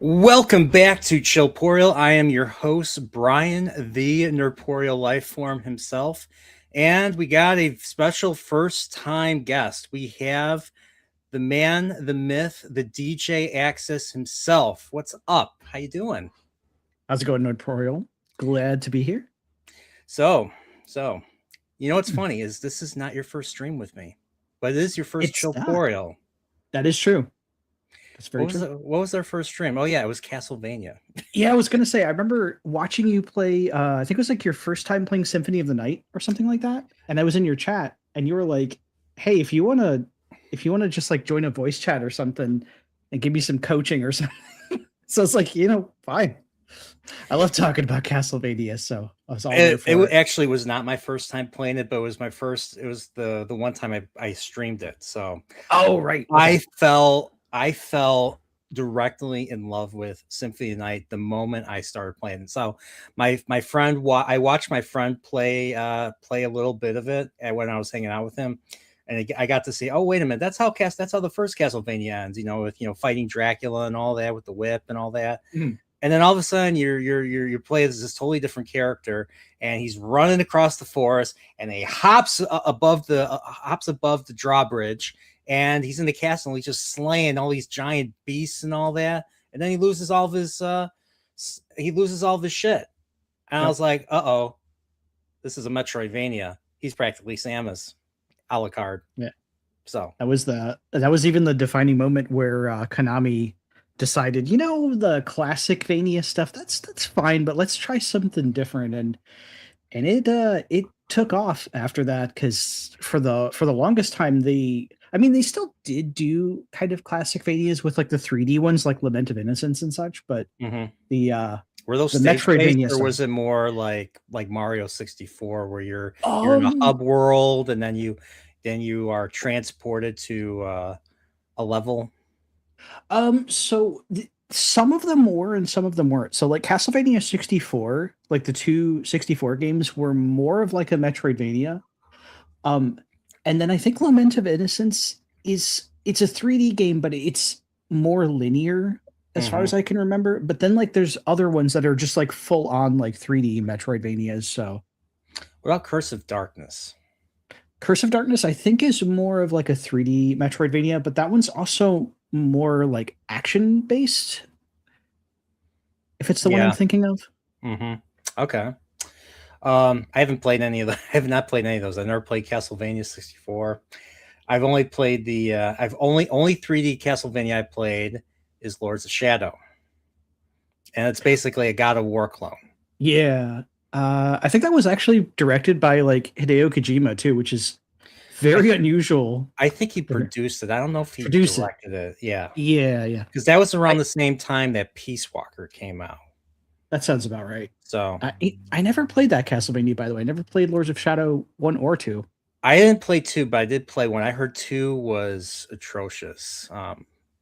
Welcome back to Chillporial. I am your host, Brian, the Nerdporial life form himself. And we got a special first-time guest. We have the man, the myth, the DJ Access himself. What's up? How you doing? How's it going, Nordporial? Glad to be here. So, you know what's funny is this is not your first stream with me, but it is your first It's not. Chillporial. That is true. That's very true. What was our first stream? Oh yeah, it was Castlevania. Yeah, I was gonna say I remember watching you play. I think it was like your first time playing Symphony of the Night or something like that. And I was in your chat, and you were like, "Hey, if you wanna just like join a voice chat or something, and give me some coaching or something." So it's like, fine. I love talking about Castlevania, so I was all there for It actually was not my first time playing it, but it was my first. It was the one time I streamed it. So Oh, right. I fell directly in love with Symphony of the Night the moment I started playing. So my friend, I watched my friend play a little bit of it when I was hanging out with him, and I got to see. Oh wait a minute, that's how the first Castlevania ends. With fighting Dracula and all that with the whip and all that. Mhm. And then all of a sudden, you're playing as this totally different character, and he's running across the forest, and he hops above the drawbridge, and he's in the castle, and he's just slaying all these giant beasts and all that, and then he loses all of his shit. And I was like, oh, this is a Metroidvania. He's practically Samus, Alucard. Yeah. So that was even the defining moment where Konami decided, the classic Vania stuff, that's fine, but let's try something different. And it took off after that, because for the longest time they still did do kind of classic Vanias with like the 3D ones like Lament of Innocence and such, but were those the Metroidvania, or stuff, was it more like Mario 64, where you're in a hub world and then you are transported to a level? So some of them were and some of them weren't. So like Castlevania 64, like the two 64 games were more of like a Metroidvania. And then I think Lament of Innocence it's a 3D game, but it's more linear as far as I can remember. But then like there's other ones that are just like full on like 3D Metroidvanias. So what about Curse of Darkness? Curse of Darkness, I think, is more of like a 3D Metroidvania, but that one's also more like action based. If it's the one I'm thinking of. Okay. I haven't played any of I have not played any of those. I never played Castlevania 64. I've only played the only 3D Castlevania I played is Lords of Shadow. And it's basically a God of War clone. Yeah. I think that was actually directed by like Hideo Kojima too, which is very unusual. I think he produced it. I don't know if he directed it. Yeah. Yeah. Because that was around the same time that Peace Walker came out. That sounds about right. So I never played that Castlevania, by the way. I never played Lords of Shadow 1 or 2. I didn't play 2, but I did play 1. I heard 2 was atrocious.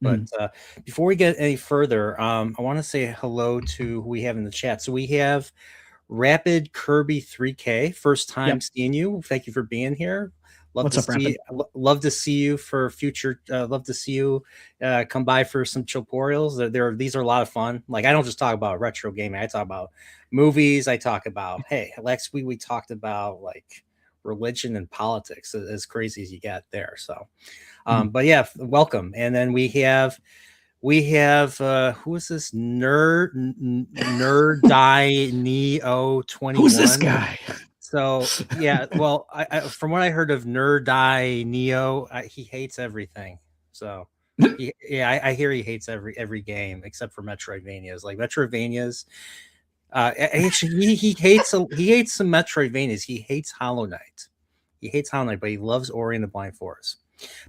But before we get any further, I want to say hello to who we have in the chat. So we have Rapid Kirby 3K. First time seeing you. Thank you for being here. Love to see you for future. Love to see you come by for some Chillporials. These are a lot of fun. Like, I don't just talk about retro gaming. I talk about movies. I talk about, hey, last week we talked about like religion and politics, as crazy as you get there. So, but yeah, welcome. And then we have who is this nerd die Neo 21? Who's this guy? So yeah, well, I from what I heard of Nerd Die Neo, he hates everything. So I hear he hates every game except for Metroidvanias. Like Metroidvanias, actually he hates some Metroidvanias. He hates Hollow Knight. But he loves Ori and the Blind Forest.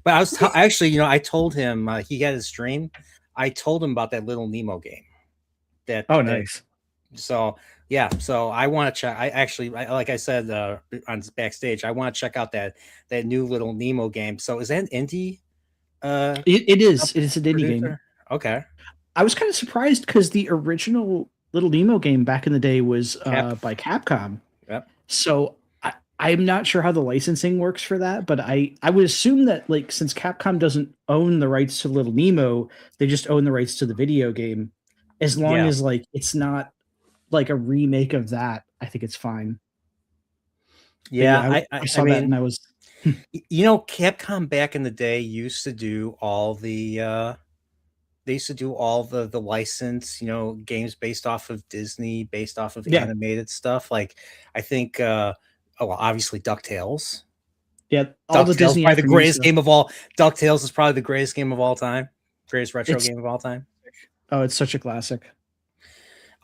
But I was actually, I told him he had his stream. I told him about that Little Nemo game. Nice. So yeah, so I want to check. Like I said on backstage, I want to check out that new Little Nemo game. So is that an indie? It is. It is an indie game. Okay. I was kind of surprised because the original Little Nemo game back in the day was by Capcom. Yep. So I'm not sure how the licensing works for that, but I would assume that like since Capcom doesn't own the rights to Little Nemo, they just own the rights to the video game. As long Yeah. as like it's not like a remake of that, I think it's fine. But Yeah, yeah, I I saw that mean, and I was you know, Capcom back in the day used to do all the they used to do all the license, you know, games based off of Disney, based off of yeah, animated stuff. Like I think oh well, obviously DuckTales. yeah, all the DuckTales Disney probably the afternoon greatest stuff. game of all. DuckTales is probably the greatest game of all time. Greatest retro It's game of all time. oh, it's such a classic.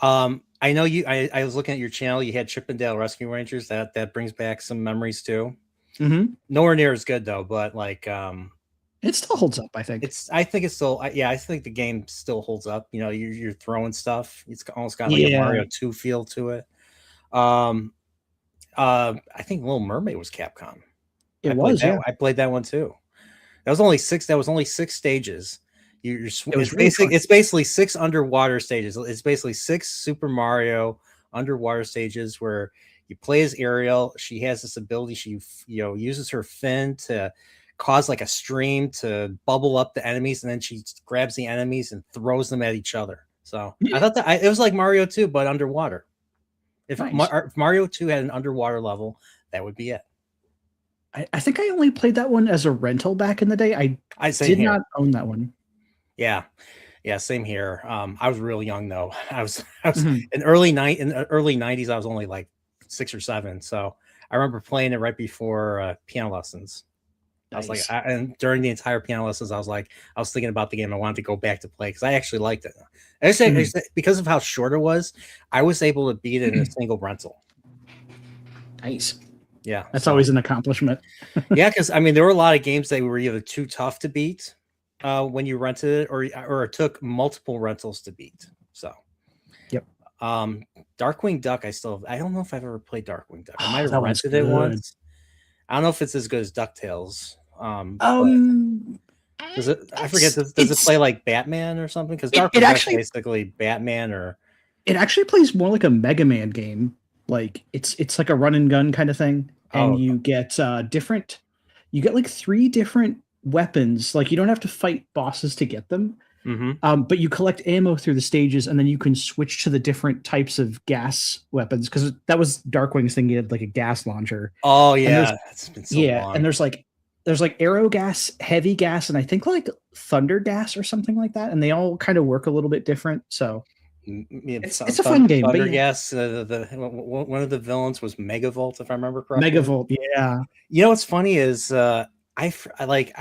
I know you I was looking at your channel, you had Chippendale Rescue Rangers. That brings back some memories too. Hmm. Nowhere near as good though, but like It still holds up, I think. it's I think it's still yeah, I think the game still holds up. You know, you're throwing stuff. It's almost got like a Yeah, Mario 2 feel to it. Um I think Little Mermaid was Capcom. it was. Yeah, I played that one too. That was only six stages. it was really fun. It's basically six underwater stages. It's basically six Super Mario underwater stages where you play as Ariel. She has this ability. She uses her fin to cause like a stream to bubble up the enemies, and then she grabs the enemies and throws them at each other. So I thought it was like Mario 2, but underwater. Nice. If Mario 2 had an underwater level, that would be it. I think I only played that one as a rental back in the day. I I same did here. not own that one. Yeah. Yeah, same here. I was really young though. I was Mhm. in the early 90s, I was only like 6 or 7. So I remember playing it right before piano lessons. I was like, Nice. and during the entire piano lessons, I was thinking about the game. I wanted to go back to play because I actually liked it. I Mhm. said, because of how short it was, I was able to beat it in a single rental. Nice. Yeah. That's So always an accomplishment. yeah, because I mean, there were a lot of games that were either too tough to beat when you rented it, or it took multiple rentals to beat. So, Yep. um, Darkwing Duck, I don't know if I've ever played Darkwing Duck. I might Oh, have that one's rented it good. once. I don't know if it's as good as DuckTales. But Um, does it? I forget. it's Does it play like Batman or something? Because it Darkwing Duck's basically Batman or actually plays more like a Mega Man game. Like it's like a run and gun kind of thing, and oh, you get different. You get like three different weapons. Like you don't have to fight bosses to get them. mm-hmm. But you collect ammo through the stages, and then you can switch to the different types of gas weapons. Because that was Darkwing's thing. He had like a gas launcher, Oh and there's yeah, it's been so yeah, and long. there's like arrow gas, heavy gas, and I think like thunder gas or something like that. And they all kind of work a little bit different. So it's a fun game. But yeah, Thundergas. One of the villains was Megavolt, if I remember correctly. Megavolt. Yeah. You know what's funny is I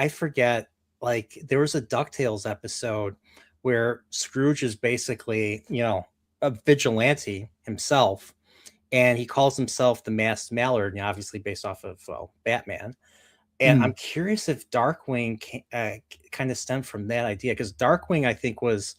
forget, like there was a DuckTales episode where Scrooge is basically, you know, a vigilante himself, and he calls himself the Masked Mallard, and obviously based off of Batman. And I'm Mm. curious if Darkwing kind of stemmed from that idea, because Darkwing I think was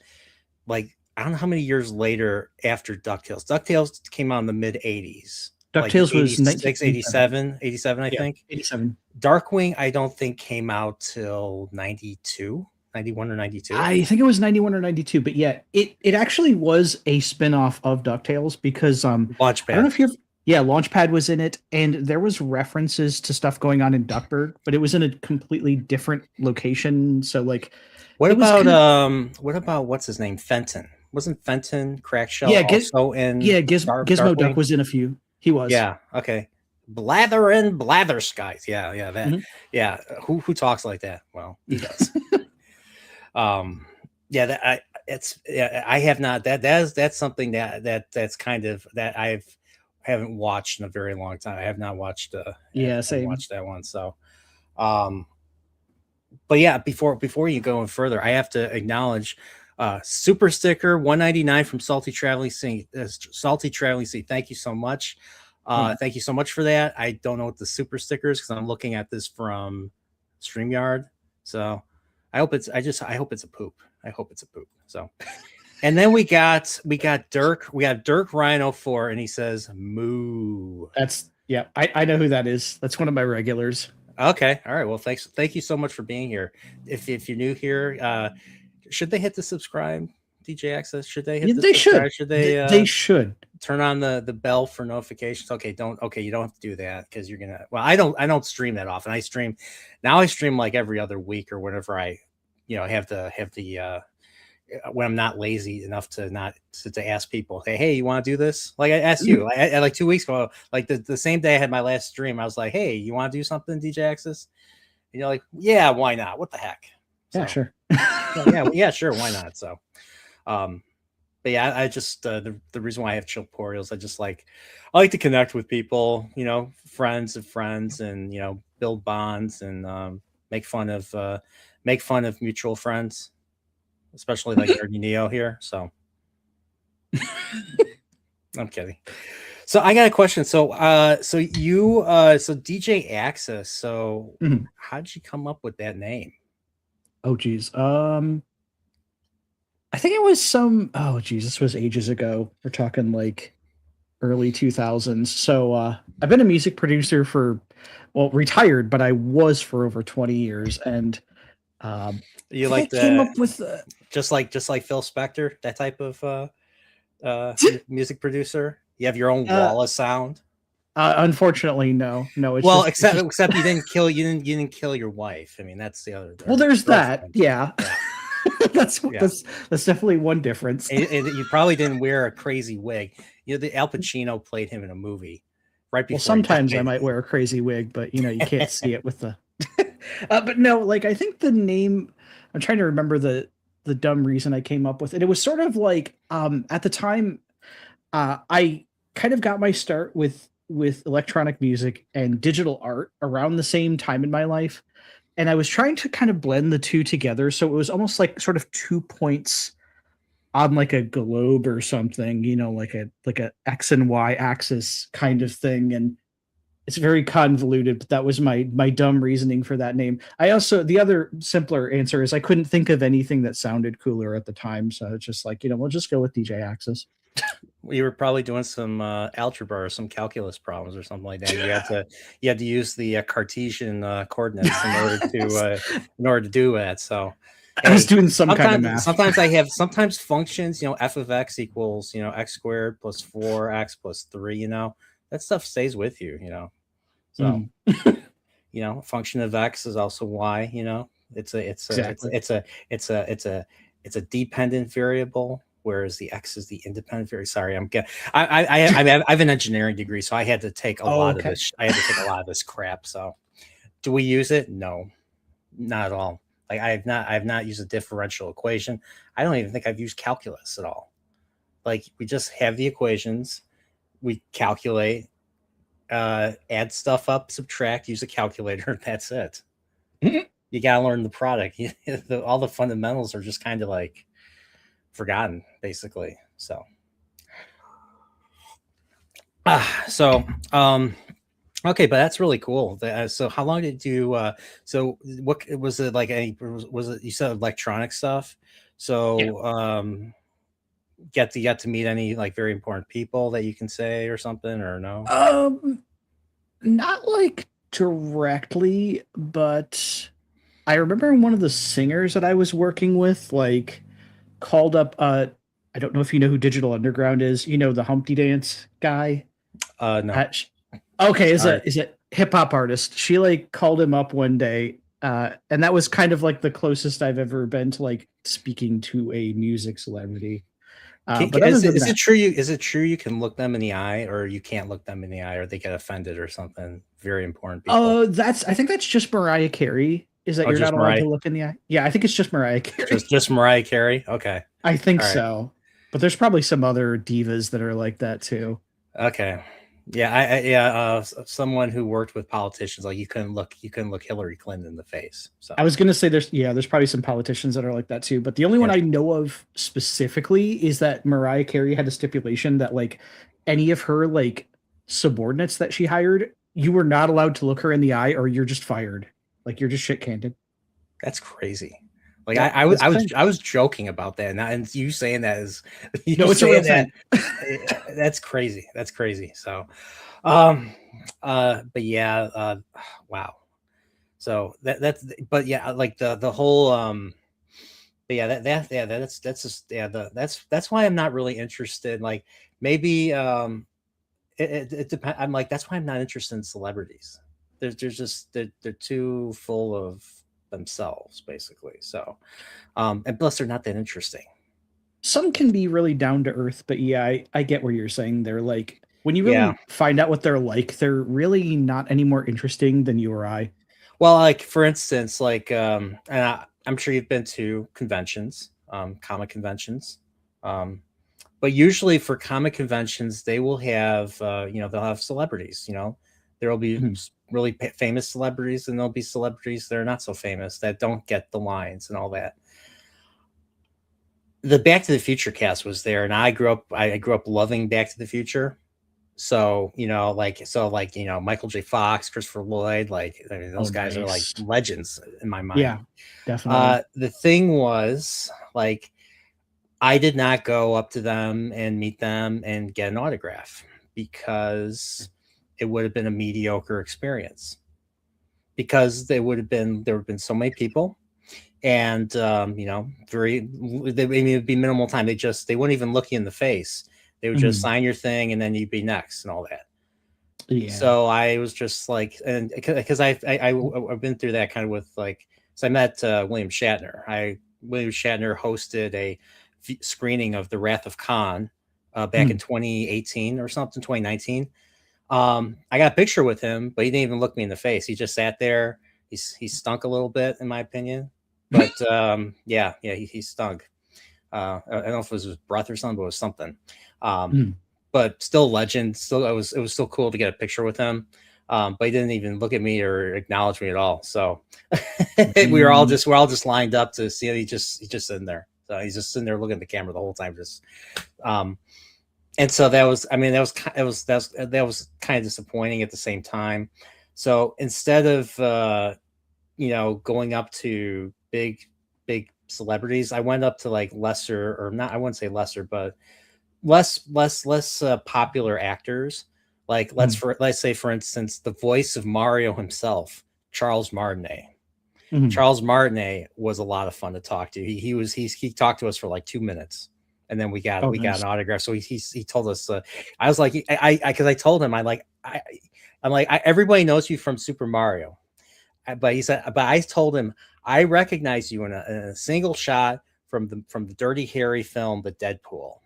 like, I don't know how many years later after DuckTales. DuckTales came out in the mid 80s, like DuckTales was 86, 1987. 87, 87, I Yeah, think. 87. Darkwing, I don't think came out till 92, 91 or 92. I think it was 91 or 92, but yeah, it actually was a spin-off of DuckTales because I don't know Launchpad. if you're yeah, Launchpad was in it and there was references to stuff going on in Duckburg, but it was in a completely different location. So like it was kind of What about what's his name? Fenton. Wasn't Fenton Crackshell yeah, also in Gizmo Duck Darkwing? was in a few. He was. Yeah, okay. Blather and Blather Skies. Yeah, yeah, that. Mhm. Yeah, who talks like that? Well, he does. um yeah, I have not, that's something that's kind of that haven't watched in a very long time. I have not watched Yeah, haven't same. watched that one. So um but yeah, before you go further, I have to acknowledge super sticker 199 from Salty Traveling Sea. Salty Traveling Sea, thank you so much. Oh, Thank you so much for that. I don't know what the super sticker is because I'm looking at this from StreamYard. So I hope it's a poop. I hope it's a poop. So and then we got Dirk Rhino 4, and he says moo. that's yeah, I know who that is. That's one of my regulars. Okay. All right. Well, thank you so much for being here. If you're new here, should they hit the subscribe, DJ Access? Should they hit Yeah, the they should. subscribe? Should they They should. turn on the bell for notifications? Okay, you don't have to do that because you're gonna, well, I don't stream that often. I stream like every other week or whenever I, you know, have the when I'm not lazy enough to not to ask people, hey, you want to do this? Like I asked you, like 2 weeks ago, like the same day I had my last stream, I was like, hey, you want to do something, DJ Axis? And you're like, yeah, why not? What the heck? Yeah, So sure. yeah, sure, why not? So, um, but yeah, I just the reason why I have Chillporials, I like to connect with people, friends of friends, and build bonds and make fun of make fun of mutual friends, especially like Nerdy Neo here. So I'm kidding. So I got a question. So DJ Axis. So Mhm. how did you come up with that name? Oh geez. I think it was some. Oh geez, this was ages ago. We're talking like early 2000s. So I've been a music producer for, well, retired, but I was for over 20 years, and I You think I like came the up with. just like Phil Spector, that type of music producer. You have your own uh, wall of sound. unfortunately, no, no. Well, It's except just. except you didn't kill your wife. I mean, that's the other, Well, or there's that. girlfriend. Yeah, Yeah, that's yeah. that's that's definitely one difference. And you probably didn't wear a crazy wig. The Al Pacino played him in a movie right Well, before he sometimes I died. might wear a crazy wig, but you can't see it with the. But no, like I think the name. I'm trying to remember the dumb reason I came up with it. It was sort of like at the time I kind of got my start with electronic music and digital art around the same time in my life, and I was trying to kind of blend the two together. So it was almost like sort of 2 points on like a globe or something, like a X and Y axis kind of thing. And it's very convoluted, but that was my dumb reasoning for that name. I also, the other simpler answer is I couldn't think of anything that sounded cooler at the time, so it's just like, we'll just go with DJ Axis. You were probably doing some algebra or some calculus problems or something like that. You had to use the Cartesian coordinates in order to do that. So, I was hey, doing some kind of sometimes math. sometimes I have sometimes functions. F of x equals x squared plus 4x plus 3. That stuff stays with you. So Mm, function of x is also y. exactly. It's a dependent variable, whereas the x is the independent variable. Sorry, I have an engineering degree, so I had to take a Oh, lot of okay. this. I had to take a lot of this crap. So, do we use it? No, not at all. Like I have not used a differential equation. I don't even think I've used calculus at all. Like we just have the equations, we calculate, add stuff up, subtract, use a calculator. That's it. You gotta learn the product. All the fundamentals are just kind of like forgotten, basically. So, so okay, but that's really cool. So, how long did you? So, what was it like? Was it, you said electronic stuff? Yeah. So, get to meet any like very important people that you can say or something, or no? Um, Not like directly, but I remember one of the singers that I was working with, like, called up. I don't know if you know who Digital Underground is. The Humpty Dance guy. No, Okay, is sorry. a hip hop artist. She like called him up one day, and that was kind of like the closest I've ever been to like speaking to a music celebrity. But other than Is it that, true you can look them in the eye, or you can't look them in the eye, or they get offended or something? Very important people. that's I think that's just Mariah Carey. Is that Oh, you're not just allowed Mariah, to look in the eye? Yeah, I think it's just Mariah Carey. just Mariah Carey. Okay, I think all right, so. But there's probably some other divas that are like that too. okay. Yeah, yeah. Someone who worked with politicians, like you couldn't look Hillary Clinton in the face. I So was gonna say there's probably some politicians that are like that too, but the only one yeah, I know of specifically is that Mariah Carey had a stipulation that like any of her like subordinates that she hired, you were not allowed to look her in the eye or you're just fired. Like you're just shit canned. that's crazy. Like Yep, that's I the was thing. I was joking about that, and you saying that is you No, it's a real saying that thing. that's crazy. That's crazy. So, but yeah, wow. So but yeah, like the whole but yeah, that's just yeah, that's why I'm not really interested. Like maybe it depends. I'm like, that's why I'm not interested in celebrities. There's just they're too full of themselves, basically. So and plus they're not that interesting. Some can be really down to earth, but yeah, I get what you're saying. They're like when you Yeah. really find out what they're like, they're really not any more interesting than you or I. Well, like for instance, like and I'm sure you've been to conventions, comic conventions. Um, but usually for comic conventions, they will have they'll have celebrities. There will be Mhm. really famous celebrities, and there'll be celebrities that are not so famous that don't get the lines and all that. The Back to the Future cast was there, and I grew up loving Back to the Future. So, Michael J. Fox, Christopher Lloyd, like, I mean, Oh, those guys are like nice. legends in my mind. Yeah, definitely. The thing was, like, I did not go up to them and meet them and get an autograph because it would have been a mediocre experience. Because there would have been so many people, and I mean, it'd be minimal time. They wouldn't even look you in the face. They would just Mhm. sign your thing, and then you'd be next and all that. Yeah. So I was just like, and because I've been through that kind of with like, so I met William Shatner hosted a screening of The Wrath of Khan back in Mhm. 2018 or something, 2019. I got a picture with him, but he didn't even look me in the face. He just sat there. He stunk a little bit, in my opinion. But yeah, he stunk. I don't know if it was his breath or something, but it was something. Um, Mhm. but still legend. Still, it was still cool to get a picture with him. But he didn't even look at me or acknowledge me at all. So Mm. we're all just lined up to see. He's just sitting there. So he's just sitting there looking at the camera the whole time. Just um, and so that was, I mean, that was kind of disappointing at the same time. So instead of going up to big celebrities, I went up to like lesser, or not, I wouldn't say lesser, but less popular actors. Like Mhm. let's say for instance, the voice of Mario himself, Charles Martinet. Mhm. Charles Martinet was a lot of fun to talk to. He talked to us for like 2 minutes, and then Oh, we got nice. an autograph. So he told us. I was like, because I told him I'm like, everybody knows you from Super Mario. But he said, but I told him I recognize you in a single shot from the Dirty Harry film, The Deadpool.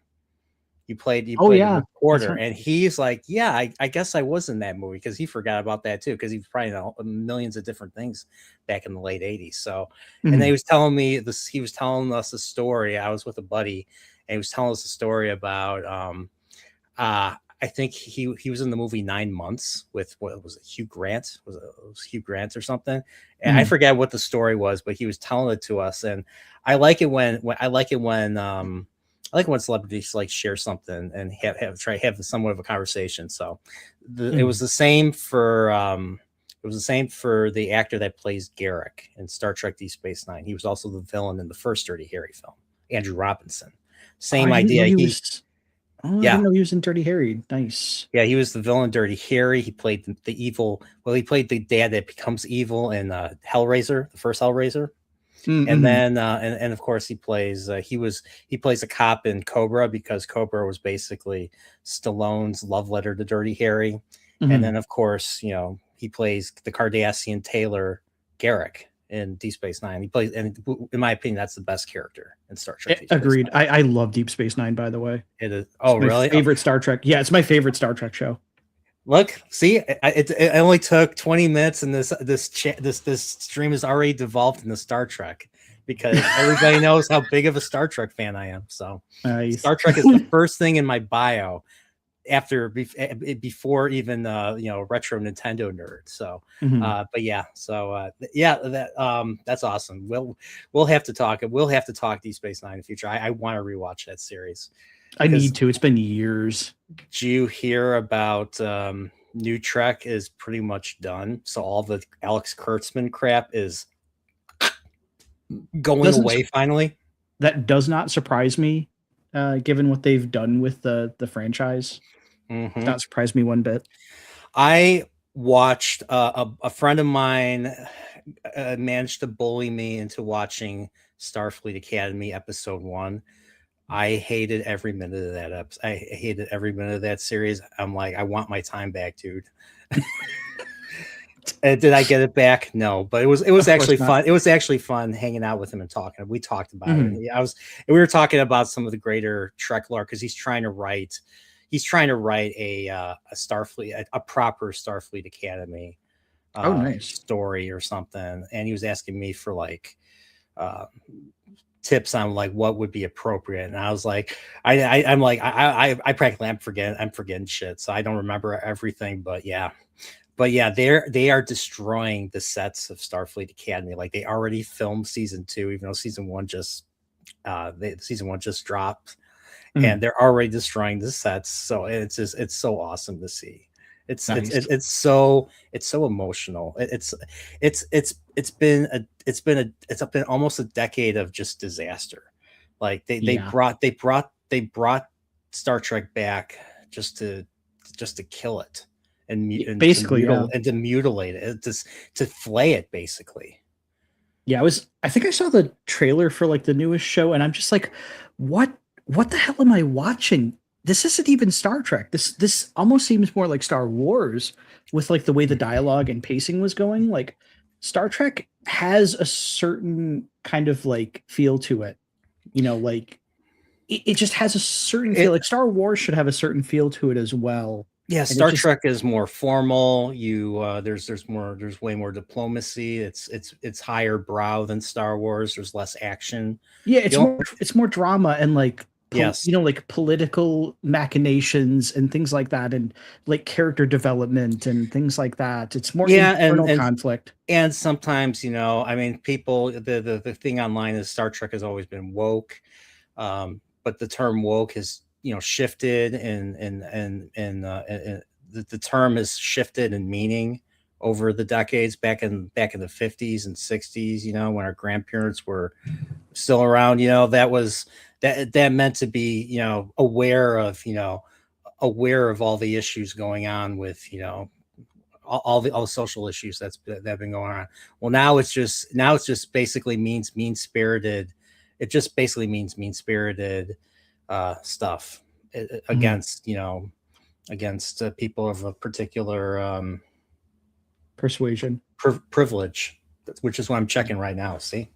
You Oh, played a yeah. That's reporter, right. and he's like, yeah, I guess I was in that movie, because he forgot about that too, because he was probably in millions of different things back in the late '80s. So, and then Mhm. he was telling me this. He was telling us a story. I was with a buddy, and he was telling us a story about I think he was in the movie 9 Months with, what was it, Hugh Grant? It was Hugh Grant or something? And I Mhm. forget what the story was, but he was telling it to us, and I like it when I like when celebrities like share something and have somewhat of a conversation. So it was Mhm. the same for the actor that plays Garrick in Star Trek: Deep Space Nine. He was also the villain in the first Dirty Harry film, Andrew Robinson. Oh, I Same didn't know idea. he was. Oh, I Yeah, didn't know he was in Dirty Harry. Nice. yeah, he was the villain Dirty Harry. He played the evil. Well, he played the dad that becomes evil in Hellraiser, the first Hellraiser. And Mm-hmm. then and of course he plays a cop in Cobra, because Cobra was basically Stallone's love letter to Dirty Harry. And Mm-hmm. then of course, he plays the Cardassian Taylor Garrick in Deep Space Nine. He plays, and in my opinion, that's the best character in Star Trek Deep Space Agreed. Nine. I love Deep Space Nine, by the way. It is. It's Oh, my really? Oh, favorite Star Trek. Yeah, it's my favorite Star Trek show. look, see, it only took 20 minutes, and this stream has already devolved into Star Trek, because everybody knows how big of a Star Trek fan I am. So, Nice. Star Trek is the first thing in my bio before even retro Nintendo nerd. So, Mhm. but yeah, so yeah, that's awesome. We'll have to talk. We'll have to talk Deep Space Nine in the future. I want to rewatch that series, I because need to. It's been years. did you hear about New Trek is pretty much done? So all the Alex Kurtzman crap is going Doesn't away finally. that does not surprise me, given what they've done with the franchise. Does Hmm. not surprise me one bit. I watched a friend of mine managed to bully me into watching Starfleet Academy episode one. I hated every minute of that episode. I hated every minute of that series. I'm like, I want my time back, dude. Did I get it back? No, but it was Of course actually not. fun. It was actually fun hanging out with him and talking. We talked about it. Mhm. And we were talking about some of the greater Trek lore because he's trying to write a Starfleet, a proper Starfleet Academy Oh, nice. story or something, and he was asking me for like uh, tips on like what would be appropriate, and I was like, I'm like I practically I'm forgetting shit, so I don't remember everything, but yeah, they are destroying the sets of Starfleet Academy. Like they already filmed season two, even though season one just dropped, and Mhm. they're already destroying the sets. So it's so awesome to see. Nice. It's so emotional. It's been almost a decade of just disaster. Like Yeah. they brought Star Trek back just to just to kill it Basically, yeah. and to mutilate it, to flay it basically. Yeah, I think I saw the trailer for like the newest show and I'm just like, what what the hell am I watching? This isn't even Star Trek. This almost seems more like Star Wars with like the way the dialogue and pacing was going. Like Star Trek has a certain kind of like feel to it. Like it just has a certain feel. It Like Star Wars should have a certain feel to it as well. Yeah, And it Star just Trek is more formal. There's way more diplomacy. It's higher brow than Star Wars. There's less action. yeah, The only, it's more drama and like yes, like political machinations and things like that and like character development and things like that. It's more yeah, internal conflict. and sometimes I mean, people the thing online is Star Trek has always been woke, but the term woke has shifted and the term has shifted in meaning over the decades. Back in the 50s and 60s, when our grandparents were still around, that meant to be aware of all the issues going on with all the social issues that have been going on. Well, now it's just basically means mean spirited. It just basically means mean spirited stuff Mhm. against people of a particular Persuasion. privilege, which is what I'm checking right now. See.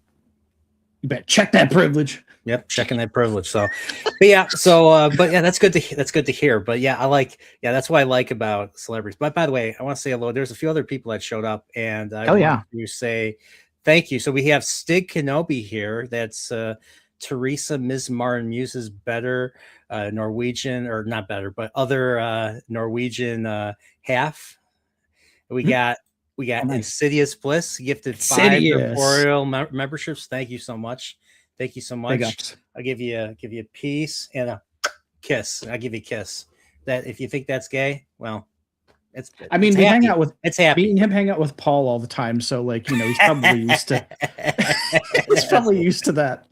You bet check that privilege. Yep, checking that privilege. But yeah, that's good to hear. But yeah, that's what I like about celebrities. But by the way, I want to say hello. There's a few other people that showed up, and I Oh want yeah. to say thank you. So we have Stig Kenobi here. That's Teresa Ms. Martin Muse's better Norwegian, or not better, but other Norwegian half. We Mhm. got we Oh got nice. Insidious Bliss gifted 5 Insidious. corporeal memberships. Thank you so much. Thank you so Big much. ups. I'll give you a peace and a kiss. I'll give you a kiss. That if you think that's gay, well, it's I it's mean, happy. It's me happy. and him hang out with Paul all the time, so like, he's probably used to he's probably used to that.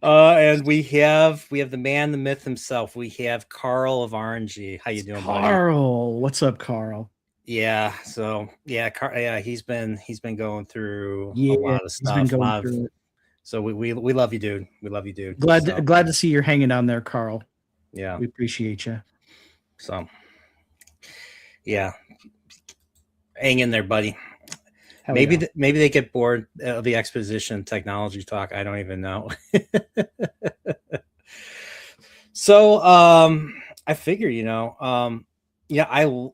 And we have the man, the myth himself. We have Carl of RNG. How you doing, buddy? Carl. What's up, Carl? Yeah. So yeah, yeah, he's been going through a Yeah, lot of he's been stuff. A going lot of through it. So we love you, dude. We love you, dude. So Glad to see you're hanging down there, Carl. yeah. We appreciate you. So yeah, hang in there, buddy. Hell yeah. Maybe they get bored of the exposition technology talk. I don't even know. So I figure, yeah,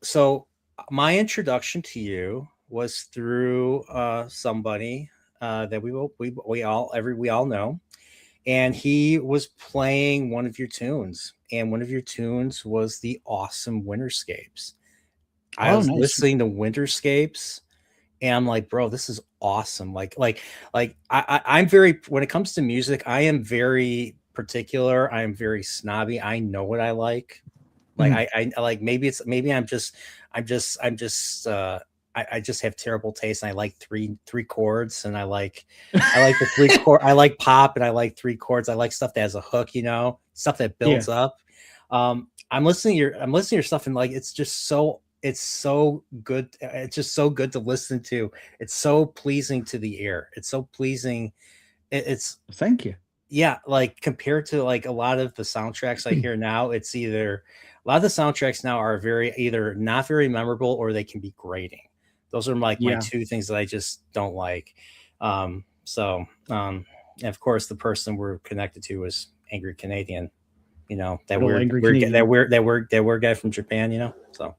so my introduction to you was through somebody that we all know, and he was playing one of your tunes, and one of your tunes was the awesome Winterscapes. I Oh, was nice. listening to Winterscapes, and I'm like, bro, this is awesome. I'm very, when it comes to music, I am very particular. I am very snobby. I know what I like. Like Mhm. I like, maybe I just have terrible taste, and I like three chords, and I like the three chord, I like pop, and I like three chords. I like stuff that has a hook, stuff that Yeah. builds up. I'm listening to your stuff, and like it's so good. It's just so good to listen to. It's so pleasing to the ear. It's so pleasing. It's Thank you. Yeah, like compared to like a lot of the soundtracks I hear now, it's either a lot of the soundtracks now are very either not very memorable or they can be grating. Those are like my Yeah, two things that I just don't like. And of course, the person we're connected to is Angry Canadian. That good old weird, angry weird, Canadian. that weird guy from Japan. So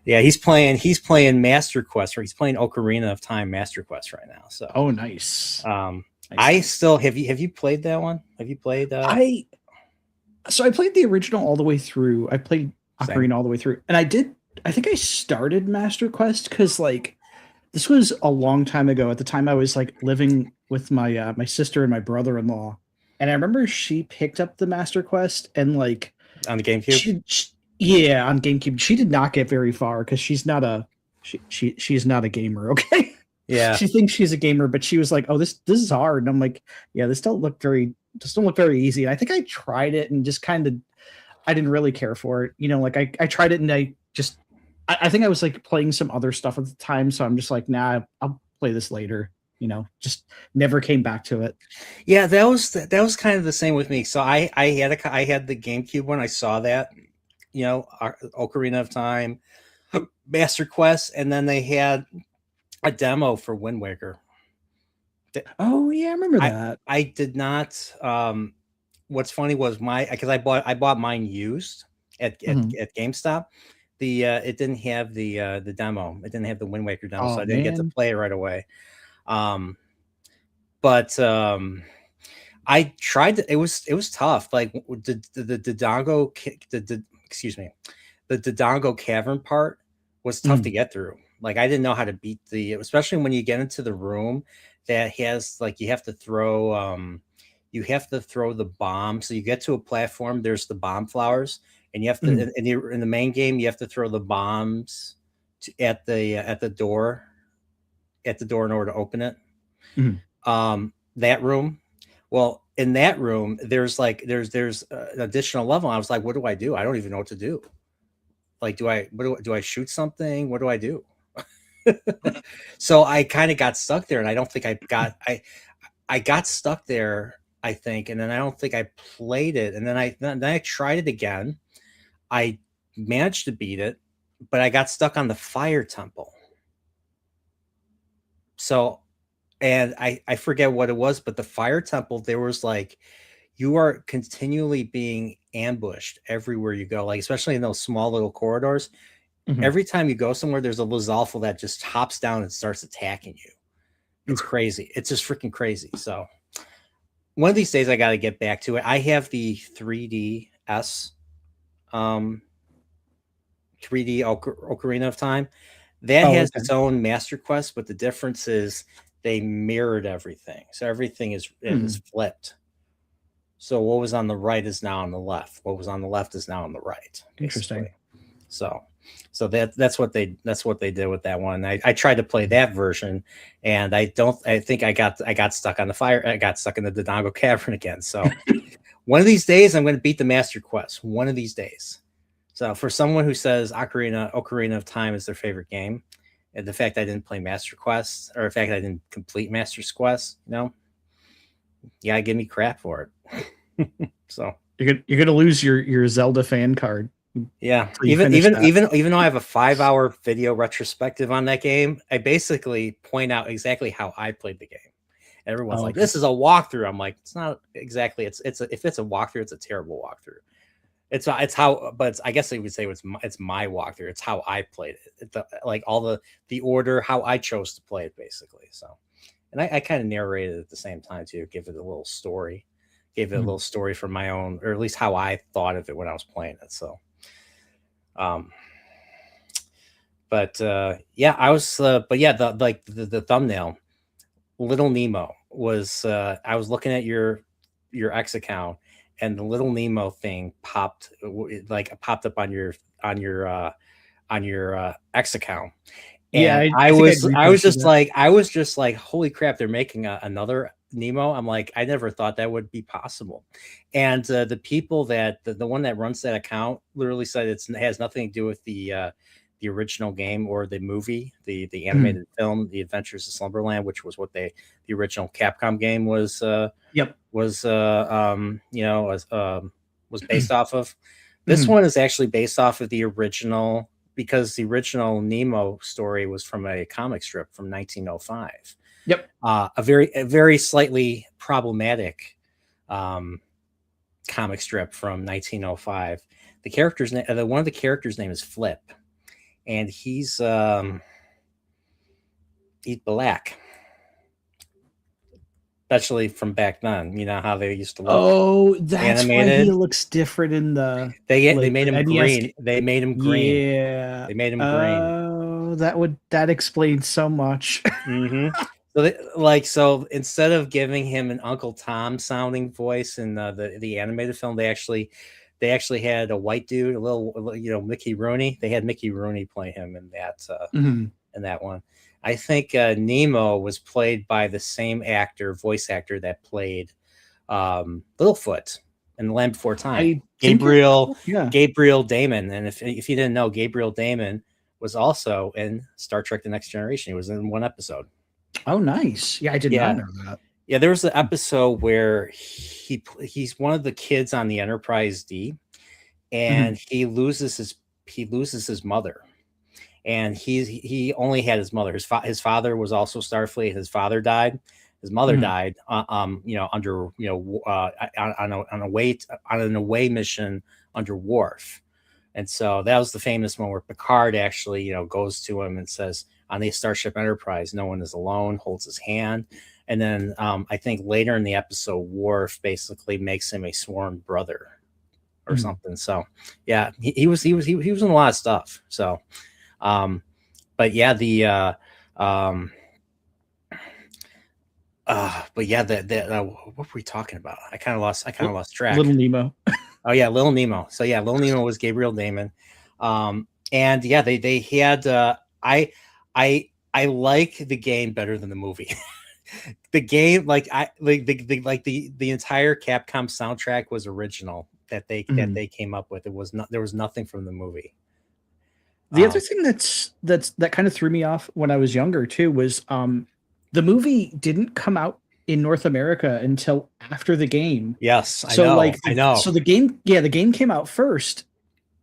yeah, he's playing Master Quest, or he's playing Ocarina of Time Master Quest right now. So Oh, nice, um, nice, I nice. still have you played that one? Have you played I So I played the original all the way through. I played same? Ocarina all the way through, and I think I started Master Quest because like this was a long time ago. At the time, I was like living with my sister and my brother-in-law, and I remember she picked up the Master Quest and like On the GameCube? she yeah, on GameCube. She did not get very far because she's not a gamer. Okay, Yeah. she thinks she's a gamer, but she was like, "Oh, this is hard," and I'm like, "Yeah, this don't look very easy." And I think I tried it and just kind of I didn't really care for it. Like I tried it and I think I was like playing some other stuff at the time, so I'm just like, nah, I'll play this later. Just never came back to it. Yeah, that was kind of the same with me. So I had the GameCube when I saw that, Ocarina of Time, Master Quest, and then they had a demo for Wind Waker. Oh yeah, I remember I that. I did not. What's funny was because I bought mine used Mhm. at GameStop. It didn't have the demo. It didn't have the Wind Waker demo, so Oh I didn't get to man. play it right away. Um, but I tried to, it was tough. Like the Dodongo excuse me, the Dodongo cavern part was tough to Mhm. get through. Like I didn't know how to beat especially when you get into the room that has like you have to throw the bomb. So you get to a platform, there's the bomb flowers, and you have to Mhm. in the main game you have to throw the bombs at the door in order to open it. Mhm. That room. Well, in that room, there's an additional level. I was like, what do I do? I don't even know what to do. Like, do I shoot something? What do I do? So I kind of got stuck there, and I don't think I got stuck there. I think, and then I don't think I played it, and then I tried it again. I managed to beat it, but I got stuck on the fire temple. So, and I forget what it was, but the fire temple, there was like you are continually being ambushed everywhere you go, like especially in those small little corridors. Mhm. Every time you go somewhere, there's a Lizalfal that just hops down and starts attacking you. It's Oof. crazy. It's just freaking crazy. So one of these days, I got to get back to it. I have the 3DS, um, 3D Ocarina of Time. That Oh, has okay. its own Master Quest, but the difference is they mirrored everything, so everything is Hmm. flipped. So what was on the right is now on the left. What was on the left is now on the right, basically. Interesting. So, so that's what they did with that one. I tried to play that version, and I think I got stuck on the fire. I got stuck in the Dodongo Cavern again. So one of these days, I'm going to beat the Master Quest. One of these days. So for someone who says Ocarina of Time is their favorite game, and the fact I didn't play Master Quest, or the fact I didn't complete Master Quest, you gotta give me crap for it. So You're gonna lose your Zelda fan card yeah, until you even finish even that. even even though I have a 5-hour video retrospective on that game, I basically point out exactly how I played the game. Everyone's Oh, like, okay. "This is a walkthrough." I'm like, "It's not exactly. If it's a walkthrough, it's a terrible walkthrough. It's how, but I guess I would say it's my walkthrough. It's how I played it. Like all the order, how I chose to play it, basically. So, and I kind of narrated at the same time too, gave it a Mhm. little story from my own, or at least how I thought of it when I was playing it. So, um, but yeah, but yeah, the thumbnail, Little Nemo was. I was looking at your X account, and the Little Nemo thing popped up on your X account, Yeah, and I think I'd reposted that. I was just like, holy crap, they're making another Nemo. I'm like, I never thought that would be possible. And the people the one that runs that account literally said it has nothing to do with the original game or the movie, the Mhm. animated film, The Adventures of Slumberland, which was what the original Capcom game Yep. was based off of. This Mhm. one is actually based off of the original because the original Nemo story was from a comic strip from 1905. Yep. A very slightly problematic comic strip from 1905. The character's name, one of the characters' name is Flip, and he's black, especially from back then. You know how they used to look Oh, that's why he animated. looks different in the They like made the him NES. green. They made him green. Yeah. They made him green. Oh, that explains so much. Hmm. So, so instead of giving him an Uncle Tom sounding voice in the animated film, they actually had a white dude, a little Mickey Rooney. They had Mickey Rooney play him Mhm. in that one. I think Nemo was played by the same voice actor that played Littlefoot in The Land Before Time, I think you're yeah. Gabriel Damon. And if you didn't know, Gabriel Damon was also in Star Trek: The Next Generation. He was in one episode. Oh, nice. Yeah, I did not Yeah, know that. yeah. There was an episode where he's one of the kids on the Enterprise D, and Mhm. he loses his mother, and he only had his mother. His father was also Starfleet. His father died. His mother Mhm. died. Under on an away mission under Worf. And so that was the famous one where Picard actually, goes to him and says, on the Starship Enterprise, no one is alone, holds his hand. And then I think later in the episode, Worf basically makes him a sworn brother or Mhm. something. So yeah, he was in a lot of stuff. So, but yeah, what were we talking about? I kind of lost track. Little Nemo. Oh yeah, Little Nemo. So yeah, Little Nemo was Gabriel Damon, and yeah, they had. I like the game better than the movie. The game, the entire Capcom soundtrack was original that Mhm. they came up with. It was not there was nothing from the movie. The other Um, thing that kind of threw me off when I was younger too was the movie didn't come out in North America until after the game. yes, I So know, like I know. the game, yeah, the game came out first,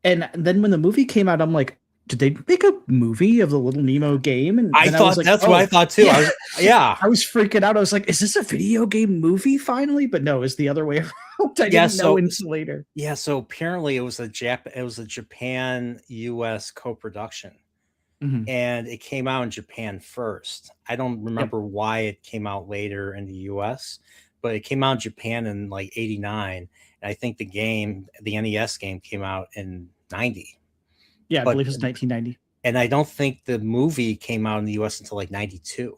and then when the movie came out, I'm like, did they make a movie of the Little Nemo game? And I then I was thought like, that's what I oh thought too. yeah, Yeah, I was freaking out. I was like, is this a video game movie finally? But no, it's the other way around. I yeah. didn't know until later. Yeah, so apparently it was a Japan US co-production, Mhm. and it came out in Japan first. I don't Yep. remember why it came out later in the US, but it came out in Japan in like 89. And I think the NES game came out in 90. Yeah, I But believe it's 1990. and I don't think the movie came out in the US until like 92. So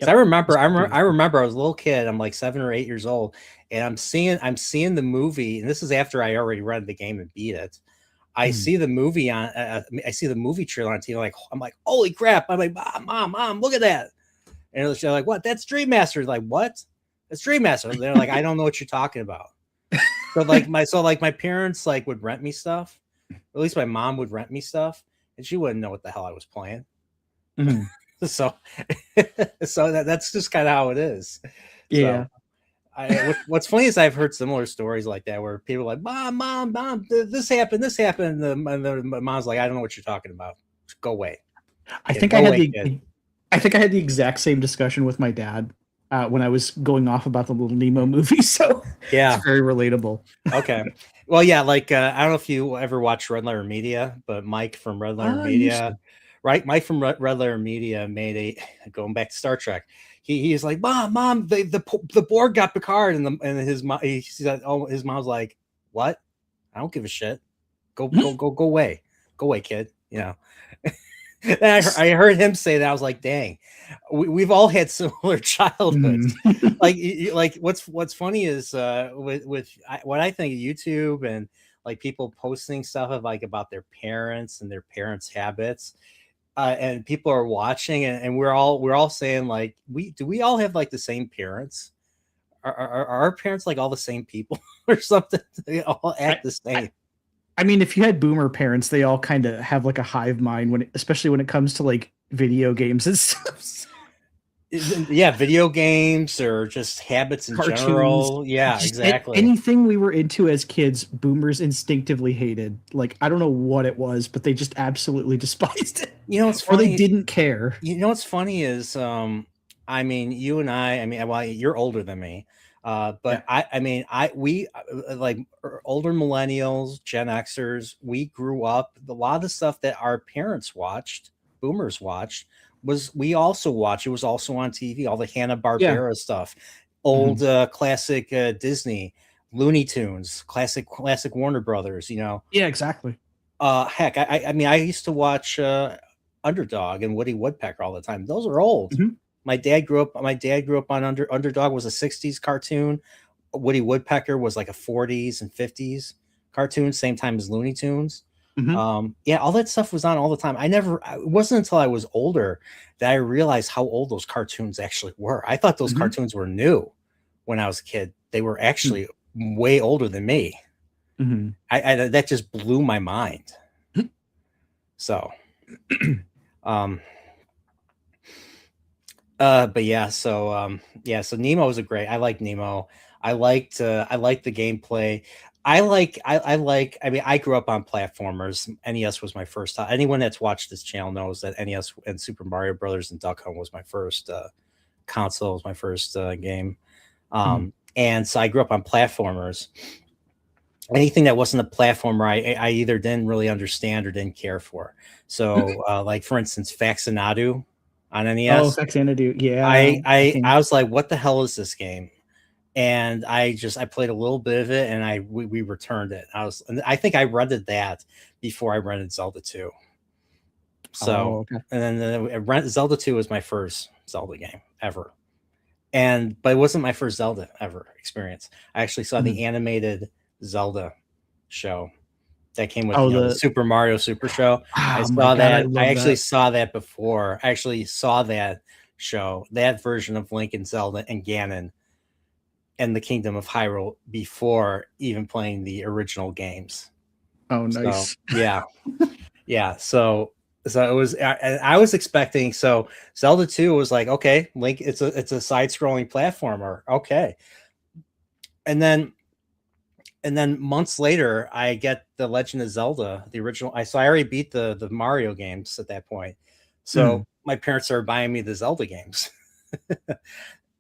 Yep. It's I 92. remember I was a little kid. I'm like 7 or 8 years old, and I'm seeing the movie, and this is after I already read the game and beat it. I Mhm. see the movie I see the movie trailer on TV. I'm like, holy crap! I'm like, mom, look at that! And they're like, what? That's Dream Master. Like, what? That's Dream Master. They're like, I don't know what you're talking about. My parents like would rent me stuff. At least my mom would rent me stuff, and she wouldn't know what the hell I was playing. Mhm. So that's just kind of how it is. So Yeah. what's funny is I've heard similar stories like that where people are like, mom, this happened. And the mom's like, I don't know what you're talking about. Go away, I kid. think Go away, kid. I think I had the exact same discussion with my dad when I was going off about the Little Nemo movie. So it's Yeah. very relatable. Okay. Well, yeah. I don't know if you ever watch Red Letter Media, but Mike from Red Letter I used Media, to. right? Mike from Red Letter Media made going back to Star Trek. He's like, mom, the Borg got Picard, and his mom's like, what? I don't give a shit. Go away, kid. And I heard him say that. I was like, dang, we've all had similar childhoods. Mhm. Like what's funny is what I think of YouTube and like people posting stuff of like about their parents and their parents' habits. And people are watching, and we're all saying like, we all have like the same parents? Are our parents like all the same people or something? They all I, act the I same. I mean, if you had boomer parents, they all kind of have like a hive mind especially when it comes to like video games and stuff. Yeah, video games or just habits in Cartoons, general. Yeah, just exactly. anything we were into as kids, boomers instinctively hated. Like, I don't know what it was, but they just absolutely despised it, You know what's or they funny? didn't care. You know what's funny is, I mean, you and I mean, well, you're older than me, Yeah, but I mean, we like older millennials, Gen Xers. We grew up. A lot of the stuff that our parents watched, boomers watched, was we also watched. It was also on TV. All the Hanna yeah, Barbera stuff, old mhm. classic Disney, Looney Tunes, classic Warner Brothers. You know, Yeah, exactly. heck, I mean, I used to watch Underdog and Woody Woodpecker all the time. Those are old. Mhm, My dad grew up on Underdog was a '60s cartoon. Woody Woodpecker was like a '40s and '50s cartoon, same time as Looney Tunes. mhm, Yeah, all that stuff was on all the time. It wasn't until I was older that I realized how old those cartoons actually were. I thought those mhm, cartoons were new when I was a kid. They were mhm, actually way older than me. mhm. I that just blew my mind. So, um, but yeah, yeah, so Nemo was a great. I like Nemo. I liked the gameplay. I mean, I grew up on platformers. NES was my first. Anyone that's watched this channel knows that NES and Super Mario Brothers and Duck Hunt was my first console. Was my first game. Mhm. And so I grew up on platformers. Anything that wasn't a platformer, I either didn't really understand or didn't care for. So, like for instance, Faxinadu on Oh, NES. Faxanadu. Yeah, that I game. was like, "What the hell is this game?" And I played a little bit of it, and we returned it. And I think I rented that before I rented Zelda 2. So, Oh, okay. and then Zelda 2 was my first Zelda game ever, but it wasn't my first Zelda ever experience. I actually saw Mhm. the animated Zelda show that came with, Oh, the the Super Mario Super Show. oh my god, I I love actually that. saw that before. I actually saw that show, that version of Link and Zelda and Ganon and the Kingdom of Hyrule before even playing the original games. Oh, So, nice. yeah. Yeah, so it was I was expecting, so Zelda 2 was like, okay, Link, it's a side-scrolling platformer. Okay. And then months later, I get the Legend of Zelda, the original. I already beat the Mario games at that point. Mm. So my parents started buying me the Zelda games.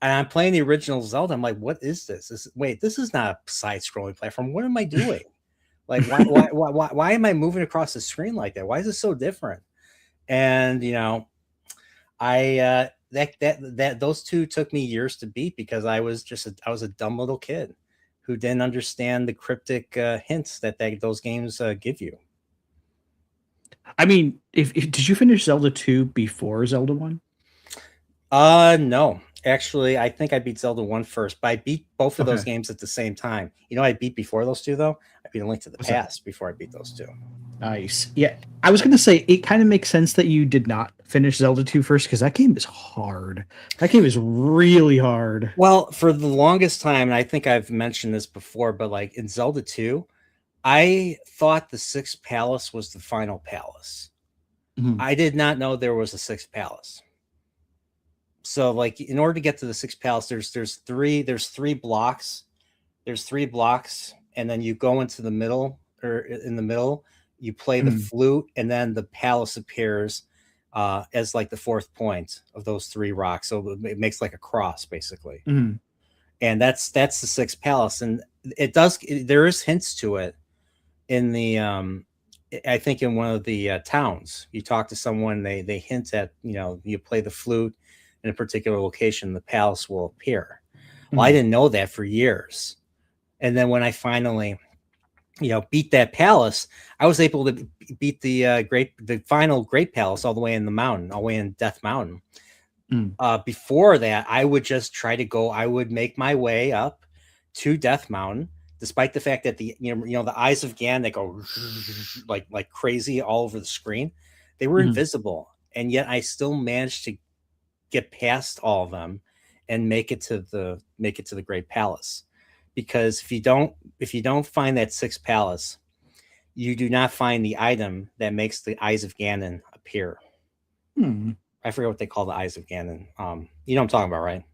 And I'm playing the original Zelda. I'm like, what is this? Wait, this is not a side-scrolling platform. What am I doing? Like, why am I moving across the screen like that? Why is it so different? And that those two took me years to beat because I was a dumb little kid who didn't understand the cryptic hints that those games give you. I mean, if did you finish Zelda 2 before Zelda 1? No. Actually, I think I beat Zelda 1 first, but I beat both of those Okay. games at the same time. You know, I beat before those two though. I beat A Link to the What's that? Past before I beat those two. Nice. Yeah, I was gonna say it kind of makes sense that you did not finish Zelda 2 first because that game is hard. That game is really hard. Well, for the longest time, and I think I've mentioned this before, but like in Zelda 2, I thought the sixth palace was the final palace. Mhm, I did not know there was a sixth palace. So like in order to get to the sixth palace, there's three blocks. There's three blocks, and then you go into the middle, or in the middle, you play the mhm, flute, and then the palace appears as like the fourth point of those three rocks. So it makes like a cross basically. mhm, And that's the sixth palace. And there is hints to it in the I think in one of the towns. You talk to someone, they hint at, you play the flute in a particular location, the palace will appear. Well, I mhm, didn't know that for years. And then when I finally, beat that palace, I was able to beat the final great palace all the way in the mountain, all the way in Death Mountain. mhm, Before that, I would make my way up to Death Mountain, despite the fact that the eyes of Gan, they go like crazy all over the screen. They were mhm. invisible, and yet I still managed to get past all of them and make it to the Great Palace. Because if you don't find that sixth palace, you do not find the item that makes the eyes of Ganon appear. Hmm. I forget what they call the eyes of Ganon. You know what I'm talking about, right?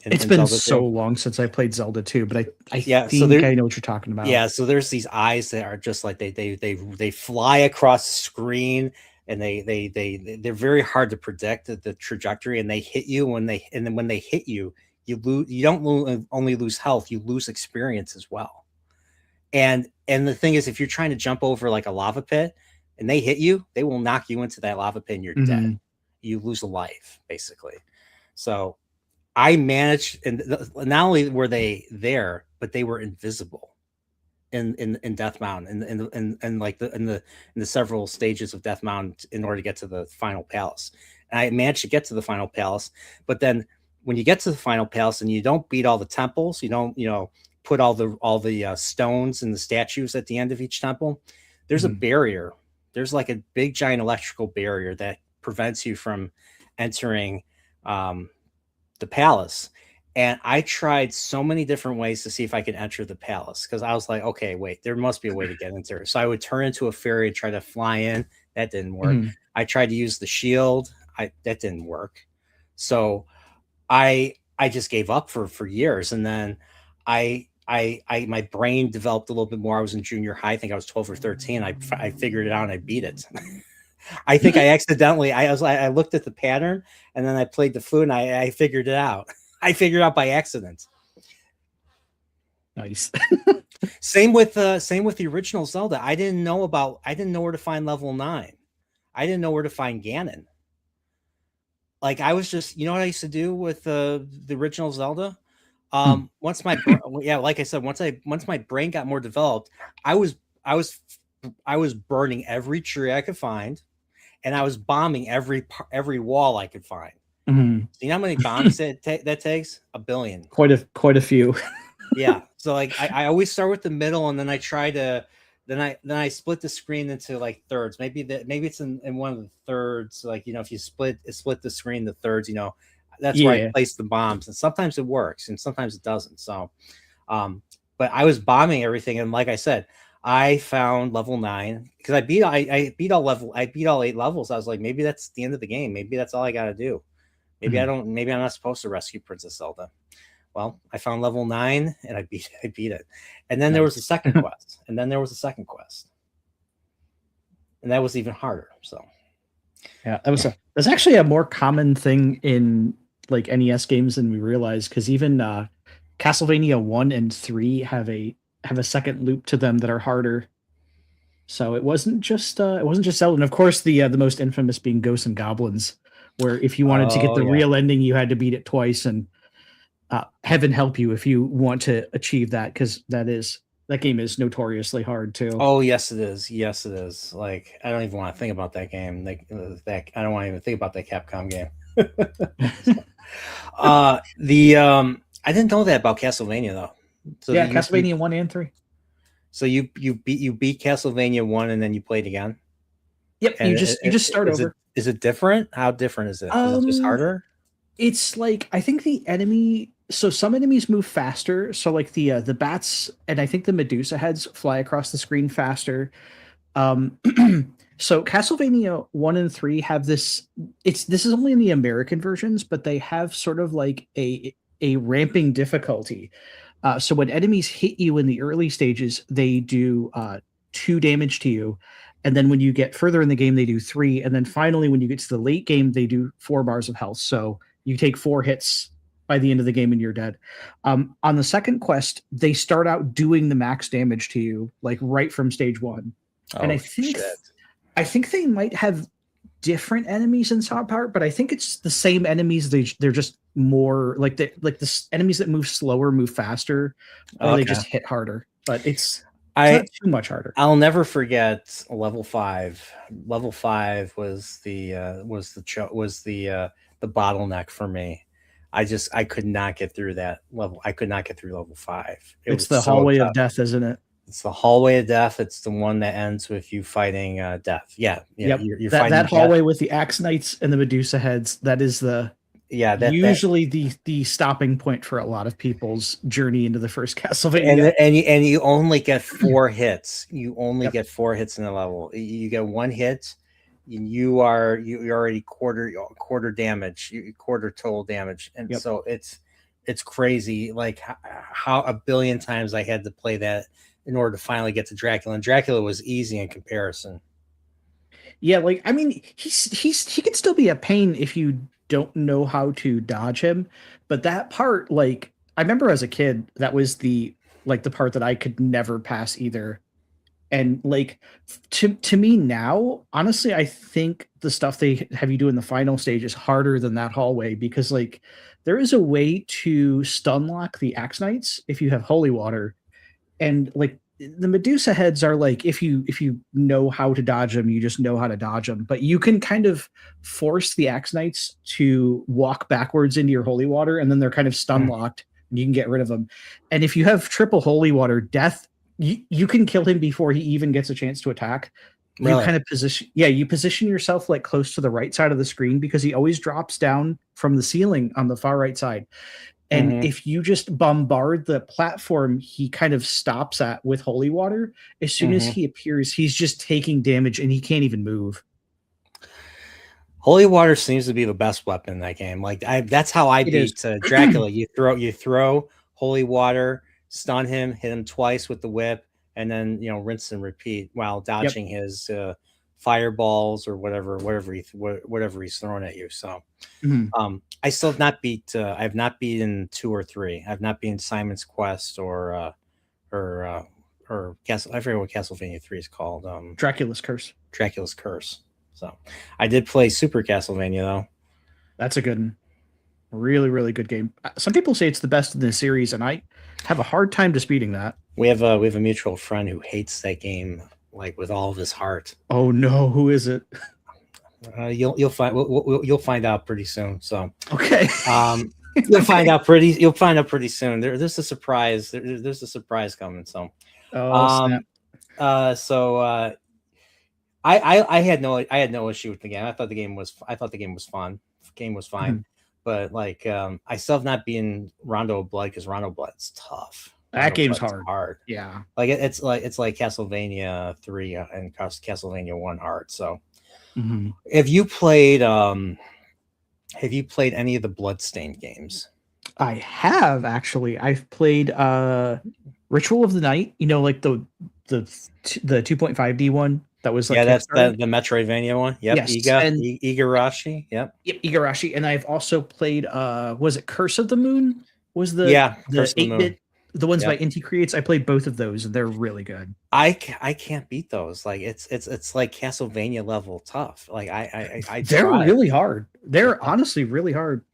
It's In been Zelda so 2. long since I played Zelda 2, but I Yeah, so think there I know what you're talking about. yeah, so there's these eyes that are just like they fly across the screen, and they're very hard to predict the trajectory, and they hit you and then when they hit you, you don't only lose health, you lose experience as well. And the thing is, if you're trying to jump over like a lava pit and they hit you, they will knock you into that lava pit and you're dead. Mhm. You lose a life basically. So I managed, and not only were they there, but they were invisible in Death Mountain, and like in the several stages of Death Mountain in order to get to the final palace. And I managed to get to the final palace, but then when you get to the final palace and you don't beat all the temples, you don't put all the stones and the statues at the end of each temple. There's a Mhm. barrier. There's like a big giant electrical barrier that prevents you from entering um, the palace. And I tried so many different ways to see if I could enter the palace because I was like, okay, wait, there must be a way to get into there. So I would turn into a fairy and try to fly in. That didn't work. Mhm. I tried to use the shield. That didn't work. So I just gave up for years. And then my brain developed a little bit more. I was in junior high. I think I was 12 or 13. I figured it out and I beat it. I think I accidentally, I looked at the pattern and then I played the flute and I figured it out. I figured it out by accident. Nice. Same with the original Zelda. I didn't know where to find level 9. I didn't know where to find Ganon. Like I was just, you know what I used to do with the original Zelda? Hmm. Once yeah, like I said, once my brain got more developed, I was I was I was burning every tree I could find, and I was bombing every wall I could find. Mhm. So you know how many bombs that takes? A billion. Quite a few. Yeah. So like I always start with the middle, and then I try to then I split the screen into like thirds. Maybe it's in one of the thirds. Like if you split the screen the thirds, that's where I Yeah. place the bombs. And sometimes it works, and sometimes it doesn't. So, um, but I was bombing everything, and like I said, I found level 9 because I beat all 8 levels. I was like, maybe that's the end of the game. Maybe that's all I got to do. Mhm. Maybe I'm not supposed to rescue Princess Zelda. Well, I found level 9 and I beat it. And then there was a Nice. second quest. And then there was a second quest. And that was even harder. So Yeah, that's actually a more common thing in like NES games than we realize because even Castlevania 1 and 3 have a second loop to them that are harder. So it wasn't just Zelda. And of course the most infamous being Ghosts and Goblins, where if you wanted to get oh the yeah. real ending, you had to beat it twice, and heaven help you if you want to achieve that because that game is notoriously hard too. Oh yes it is. Yes it is. Like I don't even want to think about that game. Like that I don't want to even think about that Capcom game. The I didn't know that about Castlevania though. So Yeah, Castlevania 1 and 3. so you beat Castlevania 1 and then you played again? Yep, And you just start over. is it different? How different is it? Is it just Um, harder? it's like I think some enemies move faster. So like the bats and I think the Medusa heads fly across the screen faster. Um, so Castlevania 1 and 3 have this is only in the American versions, but they have sort of like a ramping difficulty. So when enemies hit you in the early stages, they do 2 damage to you. And then when you get further in the game, they do 3. And then finally, when you get to the late game, they do 4 bars of health. So you take 4 hits by the end of the game and you're dead. On the second quest, they start out doing the max damage to you, like right from stage 1. And Oh shit. I think they might have different enemies in South Park, but I think it's the same enemies. They're just more like the enemies that move slower move faster, or they Okay. just hit harder. But it's I not too much harder. I'll never forget level 5. Level 5 was the bottleneck for me. I could not get through that level. I could not get through level 5. It It's was the so hallway of tough. death, isn't it? It's the hallway of death. It's the one that ends with you fighting death. Yeah, yeah. Yep. You're That fighting death. hallway with the axe knights and the Medusa heads, that is the Yeah, that usually the stopping point for a lot of people's journey into the first Castlevania. and you only get 4 hits. You only Yep. get 4 hits in the level. You get 1 hit, you're already quarter damage, quarter total damage, and Yep. so it's crazy. Like how a billion times I had to play that in order to finally get to Dracula, and Dracula was easy in comparison. Yeah, like I mean, he can still be a pain if you don't know how to dodge him. But that part, like I remember as a kid, that was the part that I could never pass either. And like to me now, honestly, I think the stuff they have you do in the final stage is harder than that hallway because like there is a way to stun lock the Axe Knights if you have holy water, and like the Medusa heads are like if you know how to dodge them, you just know how to dodge them. But you can kind of force the Axe Knights to walk backwards into your holy water, and then they're kind of stun locked, and you can get rid of them. And if you have triple holy water, death you can kill him before he even gets a chance to attack. You Really? kind of position, yeah, you position yourself like close to the right side of the screen because he always drops down from the ceiling on the far right side. And Hmm. if you just bombard the platform he kind of stops at with holy water, as soon as Hmm. he appears, he's just taking damage and he can't even move. Holy water seems to be the best weapon in that game. Like that's how I It is. beat Dracula. You throw holy water, stun him, hit him twice with the whip, and then rinse and repeat while Yep. dodging his fireballs or whatever he's throwing at you. So Mhm. I still have not beat. I have not beaten 2 or 3. I've not beaten Simon's Quest or Castle. I forget what Castlevania 3 is called. Dracula's Curse. Dracula's Curse. So I did play Super Castlevania though. That's a good one. Really, really good game. Some people say it's the best in the series, and I have a hard time disputing that. We have a mutual friend who hates that game like with all of his heart. Oh no, who is it? You'll find out pretty soon. So Okay. um, Okay. you'll find out pretty soon. There's a surprise. There's a surprise coming. So Oh snap. um so I had no issue with the game. I thought the game was fun. The game was fine. Mhm. But like I still have not been Rondo of Blood because Rondo of Blood's tough. That Rondo of game's Blood's hard. hard. Yeah. Like it's like Castlevania 3 and Castlevania 1 hard. So Mhm. have you played any of the Bloodstained games? I have actually. I've played Ritual of the Night, like the 2.5D one that was like Yeah, that's Kickstarted. the Metroidvania one. Yep, Yes, and Igarashi. Yep. yep, Igarashi, and I've also played was it Curse of the Moon? Was Yeah, the Curse of the Moon. 8-bit, the ones by Yep. Inti Creates? I played both of those and they're really good. I can't beat those. Like it's like Castlevania level tough. Like I They're tried. really hard. They're Yeah. honestly really hard.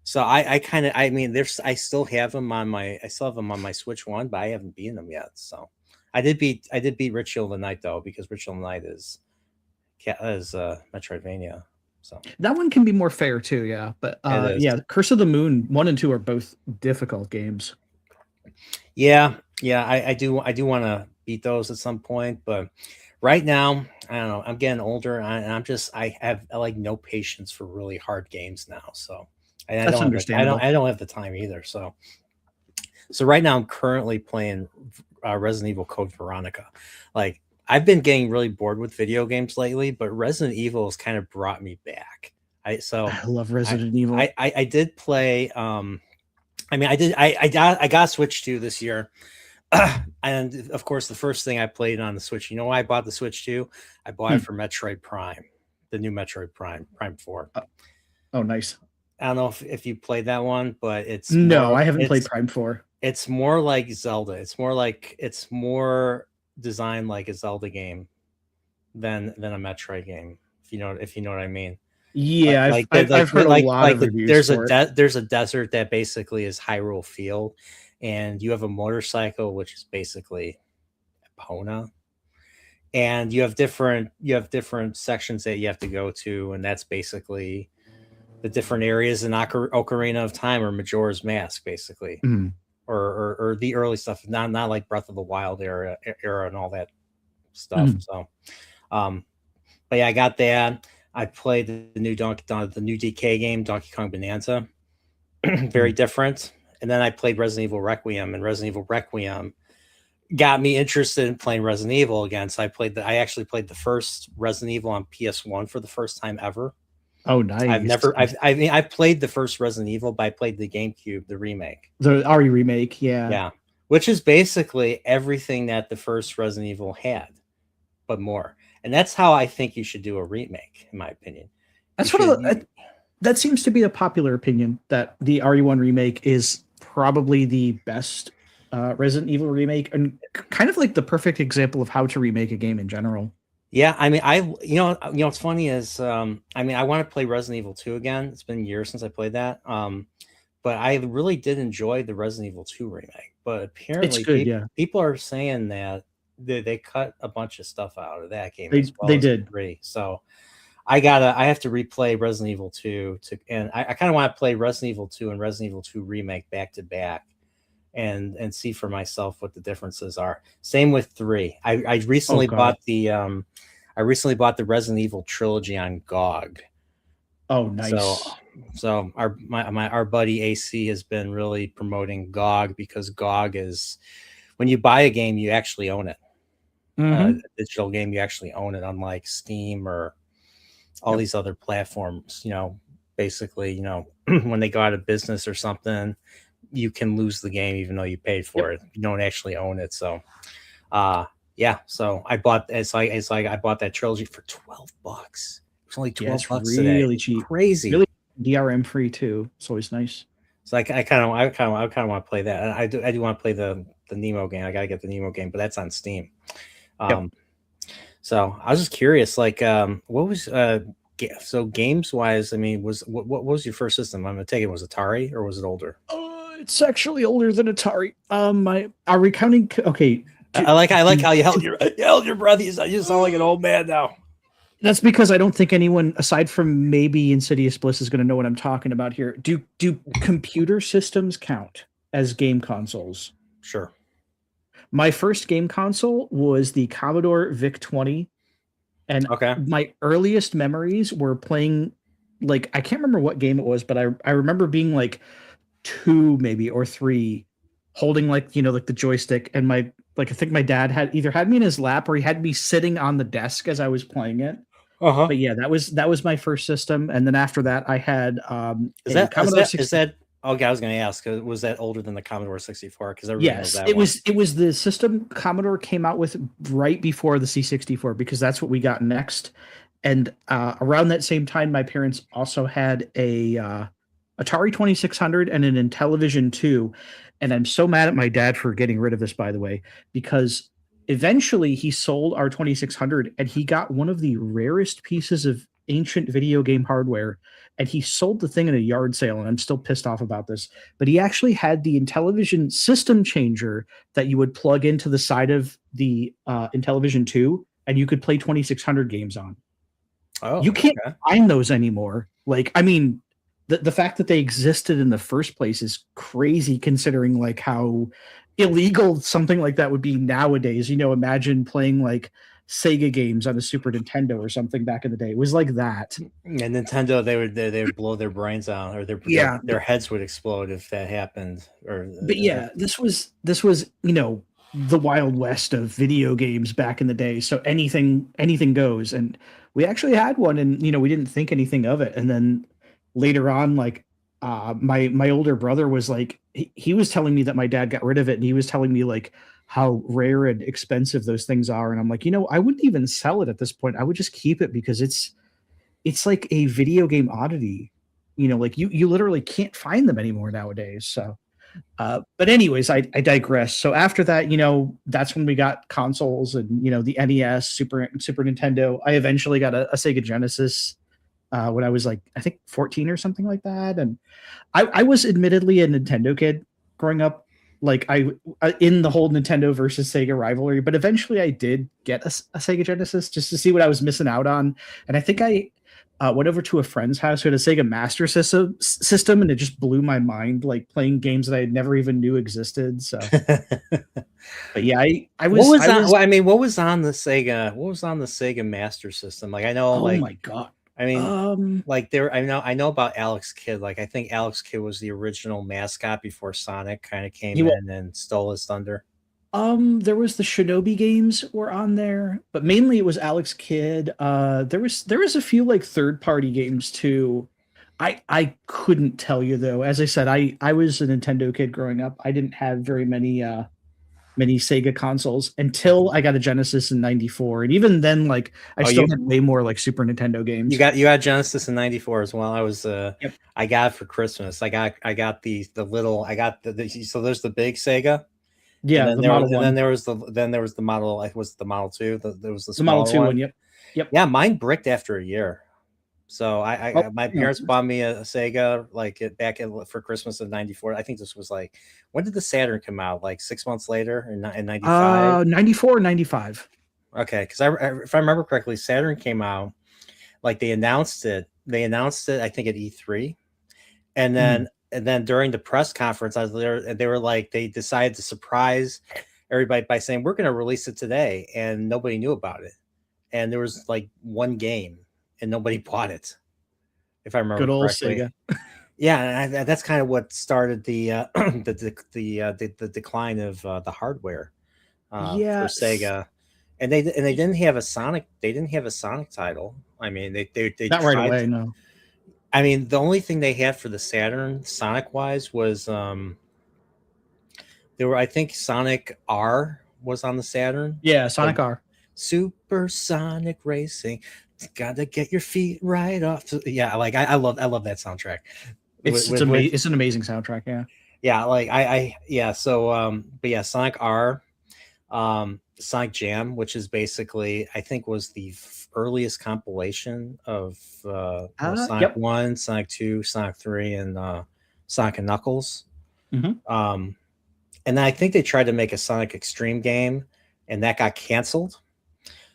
So I kind of I mean there's I still have them on my Switch One, but I haven't beaten them yet. So I did beat Ritual of the Night though because Ritual of the Night is Metroidvania. So That one can be more fair too, yeah. But it is. yeah, Curse of the Moon 1 and 2 are both difficult games. Yeah, yeah. I do want to beat those at some point, but right now I don't know. I'm getting older, and I have like no patience for really hard games now. So and I That's don't have the I don't understandable. I don't have the time either. So right now I'm currently playing Resident Evil Code Veronica. Like I've been getting really bored with video games lately, but Resident Evil has kind of brought me back. I so I love I Resident I Evil. I did play. I mean, I got Switch 2 this year, and of course, the first thing I played on the Switch. You know why I bought the Switch 2? I bought it Hmm. for Metroid Prime, the new Metroid Prime 4. Uh, oh, nice. I don't know if you played that one, but No, I haven't played Prime 4. it's more like Zelda. It's more designed like a Zelda game than a Metroid game. If you know what I mean. Like Yeah, like the I've heard a lot of reviews there's a for it. there's a desert that basically is Hyrule Field, and you have a motorcycle which is basically Epona, and you have different sections that you have to go to, and that's basically the different areas in Ocarina of Time or Majora's Mask, basically, Mhm. or the early stuff, not like Breath of the Wild era and all that stuff. Mhm. So, um, but yeah, I got that. I played the new DK game, Donkey Kong Bonanza. Very Mhm. different. And then I played Resident Evil Requiem, and Resident Evil Requiem got me interested in playing Resident Evil again. So I actually played the first Resident Evil on PS1 for the first time ever. Oh, nice. I've played the first Resident Evil, but I played the GameCube, the remake. The RE remake, yeah. Yeah. Which is basically everything that the first Resident Evil had, but more. And that's how I think you should do a remake, in my opinion. You That's what should that seems to be a popular opinion, that the RE1 remake is probably the best Resident Evil remake, and kind of like the perfect example of how to remake a game in general. Yeah, I mean, what's funny is, I mean, I want to play Resident Evil 2 again. It's been years since I played that. But I really did enjoy the Resident Evil 2 remake. But It's apparently, good, yeah. people are saying that they cut a bunch of stuff out of that game as well They as did. 3. So I have to replay Resident Evil 2 and I kind of want to play Resident Evil 2 and Resident Evil 2 remake back to back and see for myself what the differences are. Same with 3. I Oh recently god. bought the Resident Evil trilogy on GOG. Oh, So nice. our buddy AC has been really promoting GOG, because GOG is, when you buy a game, you actually own it. A Hmm. digital game, you actually own it, unlike Steam or all Yep. these other platforms. Basically, when they go out of business or something, you can lose the game even though you paid Yep. for it. You don't actually own it. So, uh, yeah. So I bought it's like I bought that trilogy for $12. It's only Yeah, 12 it's bucks today. really cheap. Crazy. Really DRM free too. It's always nice. So I kind of want to play that. And I do want to play the Nemo game. I gotta get the Nemo game, but that's on Steam. Yep. Um, so I was just curious, like, what was so games wise? I mean, what was your first system? I'm gonna take it was Atari, or was it older? It's actually older than Atari. My are we counting? Okay, I like how you held your breath. You sound like an old man now. that's because I don't think anyone aside from maybe Insidious Bliss is going to know what I'm talking about here. Do computer systems count as game consoles? Sure. My first game console was the Commodore VIC-20, and Okay. my earliest memories were playing, like, I can't remember what game it was, but I remember being like 2 maybe or 3, holding, like, like the joystick, and my like I think my dad had me in his lap, or he had me sitting on the desk as I was playing it. Uh huh. But yeah, that was my first system, and then after that I had Is a that is Commodore that is 60. that? Okay, I was going to ask. Was that older than the Commodore 64? Because everybody knows Yes, that one. it was the system Commodore came out with right before the C64, because that's what we got next. And around that same time, my parents also had a Atari 2600 and an Intellivision 2. And I'm so mad at my dad for getting rid of this, by the way, because eventually he sold our 2600 and he got one of the rarest pieces of ancient video game hardware, and he sold the thing in a yard sale, and I'm still pissed off about this. But he actually had the Intellivision system changer that you would plug into the side of the Intellivision 2, and you could play 2600 games on. You Oh, can't okay. find those anymore. Like, I mean, the fact that they existed in the first place is crazy, considering like how illegal something like that would be nowadays. Imagine playing like Sega games on a Super Nintendo or something back in the day. It was like that. And Nintendo, they would blow their brains out, or their their Yeah, their heads would explode if that happened. Or but yeah, this was the Wild West of video games back in the day. So anything goes, and we actually had one, and we didn't think anything of it. And then later on, like my older brother was like he was telling me that my dad got rid of it, and he was telling me like how rare and expensive those things are, and I'm like, I wouldn't even sell it at this point. I would just keep it because it's like a video game oddity. Like you literally can't find them anymore nowadays. So but anyways, I digress. So after that, that's when we got consoles, and the NES, Super Nintendo. I eventually got a Sega Genesis when I was like, I think 14 or something like that. And I was admittedly a Nintendo kid growing up. Like in the whole Nintendo versus Sega rivalry, but eventually I did get a Sega Genesis just to see what I was missing out on. And I think I went over to a friend's house who had a Sega Master System, and it just blew my mind, like playing games that I never even knew existed. So, but yeah, I what was was I on? was Well, I mean, what was on the Sega? What was on the Sega Master System? Like, I know, oh like, my god. I mean, Um, like, there. I know about Alex Kidd. Like, I think Alex Kidd was the original mascot before Sonic kind of came he was in and stole his thunder. There was the Shinobi games were on there, but mainly it was Alex Kidd. There was a few like third party games too. I couldn't tell you though. As I said, I was a Nintendo kid growing up. I didn't have very many Sega consoles until I got a Genesis in '94, and even then, like I Oh, still had way more like Super Nintendo you games. got Genesis in '94 as well. Yep. I got it for Christmas. I got the little I got so there's the big Sega, and Yeah, the Model then One, there was the model, I was the Model 2. There was the the Model smaller Two one. one. Yep. Yep. Yeah, mine bricked after a year. So Oh, my yeah. parents bought me a Sega like for Christmas of '94. I think this was like, when did the Saturn come out? Like 6 months later in '95. 94, 95. Okay, because if I remember correctly, Saturn came out, like they announced it. They announced it, I think, at E3, and Mhm. then during the press conference, I was there, and they were like, they decided to surprise everybody by saying we're going to release it today, and nobody knew about it. And there was like one game, and nobody bought it, if I remember Good old correctly. Sega. Yeah, and that's kind of what started the decline of the hardware for Yeah, Sega. And they didn't have a Sonic. They didn't have a Sonic title. I mean, they not right tried. away. No. I mean, the only thing they had for the Saturn, Sonic wise, was there were, I think, Sonic R was on the Saturn, Yeah, like Sonic R. Supersonic Racing. Gotta get your feet right off. Yeah, like I love that soundtrack. With It's an amazing soundtrack. Yeah. yeah, like yeah. So but yeah, Sonic R, Sonic Jam, which is basically, I think, was the earliest compilation of Sonic Yep. 1, Sonic 2, Sonic 3, and Sonic and Knuckles. Hmm. Um, and then I think they tried to make a Sonic Extreme game, and that got canceled.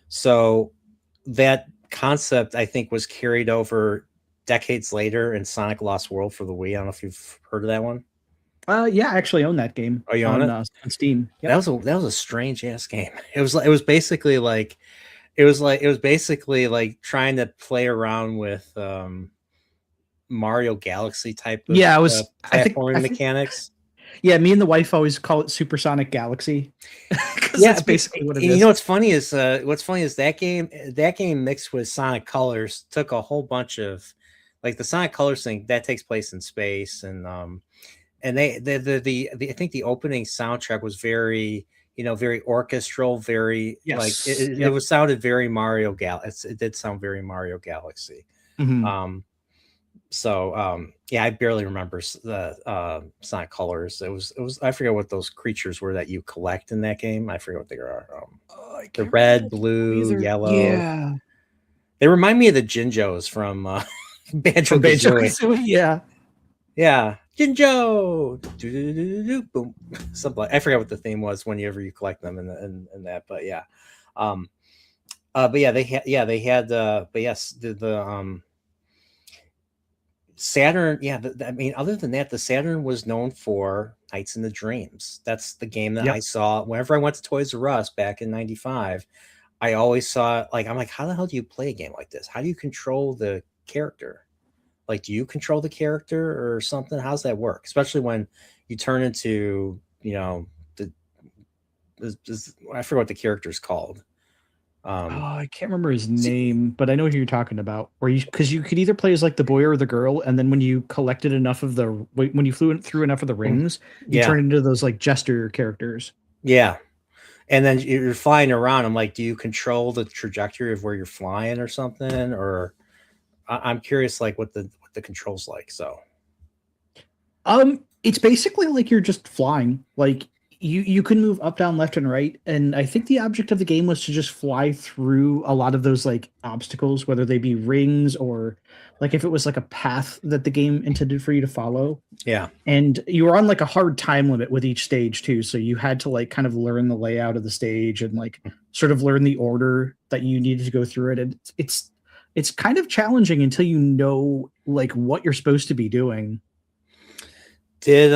So that concept, I think, was carried over decades later in Sonic Lost World for the Wii. I don't know if you've heard of that one. Yeah, I actually own that game Oh, you own it? on Steam. Yep. That was a strange ass game. It was basically like it was basically like trying to play around with Mario Galaxy type of Yeah, I was. I platforming think. mechanics. Yeah, me and the wife always call it Supersonic Galaxy because Yeah, that's basically what it you is. know what's funny is that game mixed with Sonic Colors took a whole bunch of, like, the Sonic Colors thing that takes place in space, and I think the opening soundtrack was very, very orchestral, very like Yes. it Yep. was sounded very Mario Galaxy. It did sound very Mario Galaxy. Hmm. Um, so yeah, I barely remember the Sonic Colors. It was I forget what those creatures were that you collect in that game. I forget what they are. I The can't remember red, what they were blue, either. yellow. Yeah, They remind me of the Jinjos from Banjo from Banjo Kazooie. Kazooie. Yeah. Yeah, Jinjo. Boom. Something I forgot what the theme was whenever you collect them in that, but yeah. Um, but yeah, they had but yes, the Saturn, yeah. I mean, other than that, the Saturn was known for Nights in the Dreams. That's the game that I Yep. saw whenever I went to Toys R Us back in '95. I always saw, like, I'm like, how the hell do you play a game like this? How do you control the character? Like, do you control the character or something? How's that work? Especially when you turn into, the I forget what the character's called. Oh, Um, I can't remember his see, name, but I know who you're talking about. Where you because you could either play as like the boy or the girl, and then when you collected enough of the when you flew through enough of the rings, you yeah, turn into those like jester characters. yeah. And then you're flying around. I'm like, do you control the trajectory of where you're flying or something? Or I'm curious, like, what the controls like. So It's basically like you're just flying. Like you can move up, down, left, and right. And I think the object of the game was to just fly through a lot of those like obstacles, whether they be rings or like if it was like a path that the game intended for you to follow. yeah, And you were on like a hard time limit with each stage too. So you had to like kind of learn the layout of the stage and like sort of learn the order that you needed to go through it. And it's kind of challenging until you know like what you're supposed to be doing. did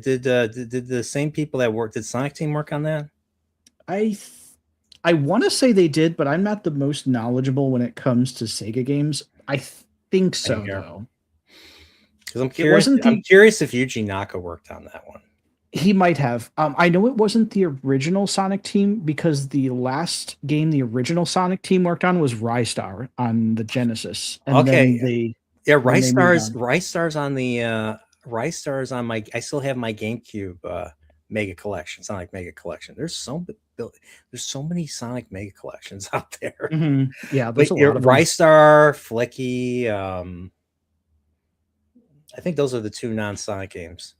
did the same people that worked, did Sonic Team work on that? I th- I want to say they did, but I'm not the most knowledgeable when it comes to Sega games. I think Same so here. though. Because It wasn't I'm the curious if Yuji Naka worked on that one. He might have. I know it wasn't the original Sonic team because the last game the original Sonic team worked on was Rystar on the Genesis, and Okay, yeah, then they moved on. Rice Stars on the Rice Stars on my. I still have my GameCube Mega Collection, Sonic Mega Collection. There's so many Sonic Mega Collections out there. Yeah, there's But a lot of them. Rice Star, Flicky, I think those are the two non-Sonic games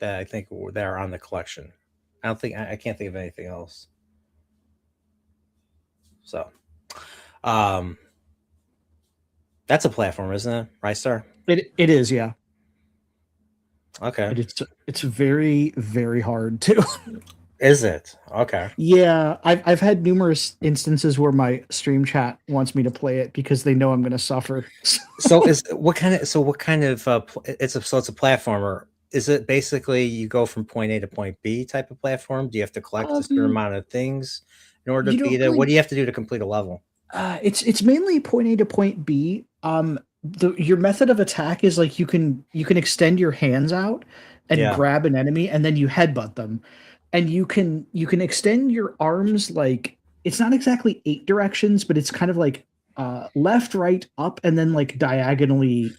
that I think that are on the collection. I can't think of anything else. So, um, that's a platform, isn't it? Rice Star. It is, yeah. Okay. It's very very hard too. Is it? Okay. Yeah, I've had numerous instances where my stream chat wants me to play it because they know I'm going to suffer. So is what kind of it's a platformer. Is it basically you go from point A to point B type of platform? Do you have to collect a certain um, amount of things in order you to beat don't it? What really. do you have to do to complete a level? It's mainly point A to point B. Your method of attack is like you can extend your hands out and Yeah. grab an enemy, and then you headbutt them, and you can extend your arms like it's not exactly eight directions, but it's kind of like left, right, up, and then like diagonally,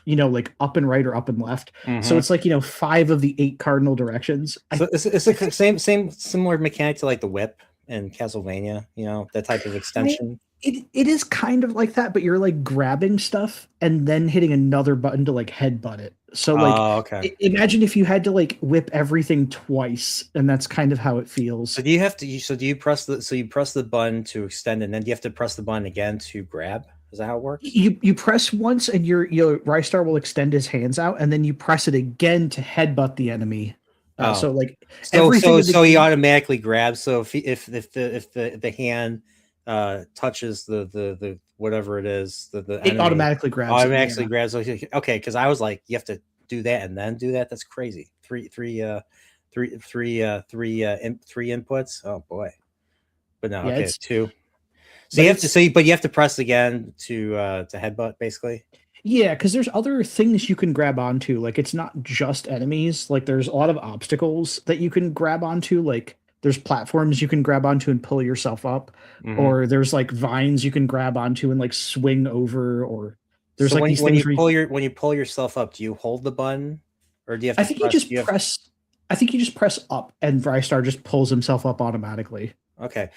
like up and right or up and left. So Hmm. it's like five of the eight cardinal directions. So it's I the think same similar mechanic to like the whip in Castlevania. That type of I extension. it is kind of like that, but you're like grabbing stuff and then hitting another button to like headbutt it. So like Oh, okay. imagine if you had to like whip everything twice, and that's kind of how it So feels. do you have to? Do you press the button to extend, and then do you have to press the button again to grab? Is that how it works? You press once and your Rystar will extend his hands out, and then you press it again to headbutt the enemy. Oh, So like so everything so in the so he game, automatically grabs. So if the hand touches the whatever it is, the it enemy automatically grabs it. automatically Yeah. grabs. Okay, because I was like, you have to do that and then do that. That's crazy. Three inputs. Oh boy. But no, Yeah, okay, it's two. So but you have to it's but you have to press again to headbutt basically. Yeah, because there's other things you can grab onto. Like it's not just enemies. Like there's a lot of obstacles that you can grab onto. Like there's platforms you can grab onto and pull yourself up, Hmm. or there's like vines you can grab onto and like swing over, or there's So like these things where when you pull yourself up, do you hold the button, or do you have I to think you press? just You have press. I think you just press up, and Vrystar just pulls himself up automatically. Okay.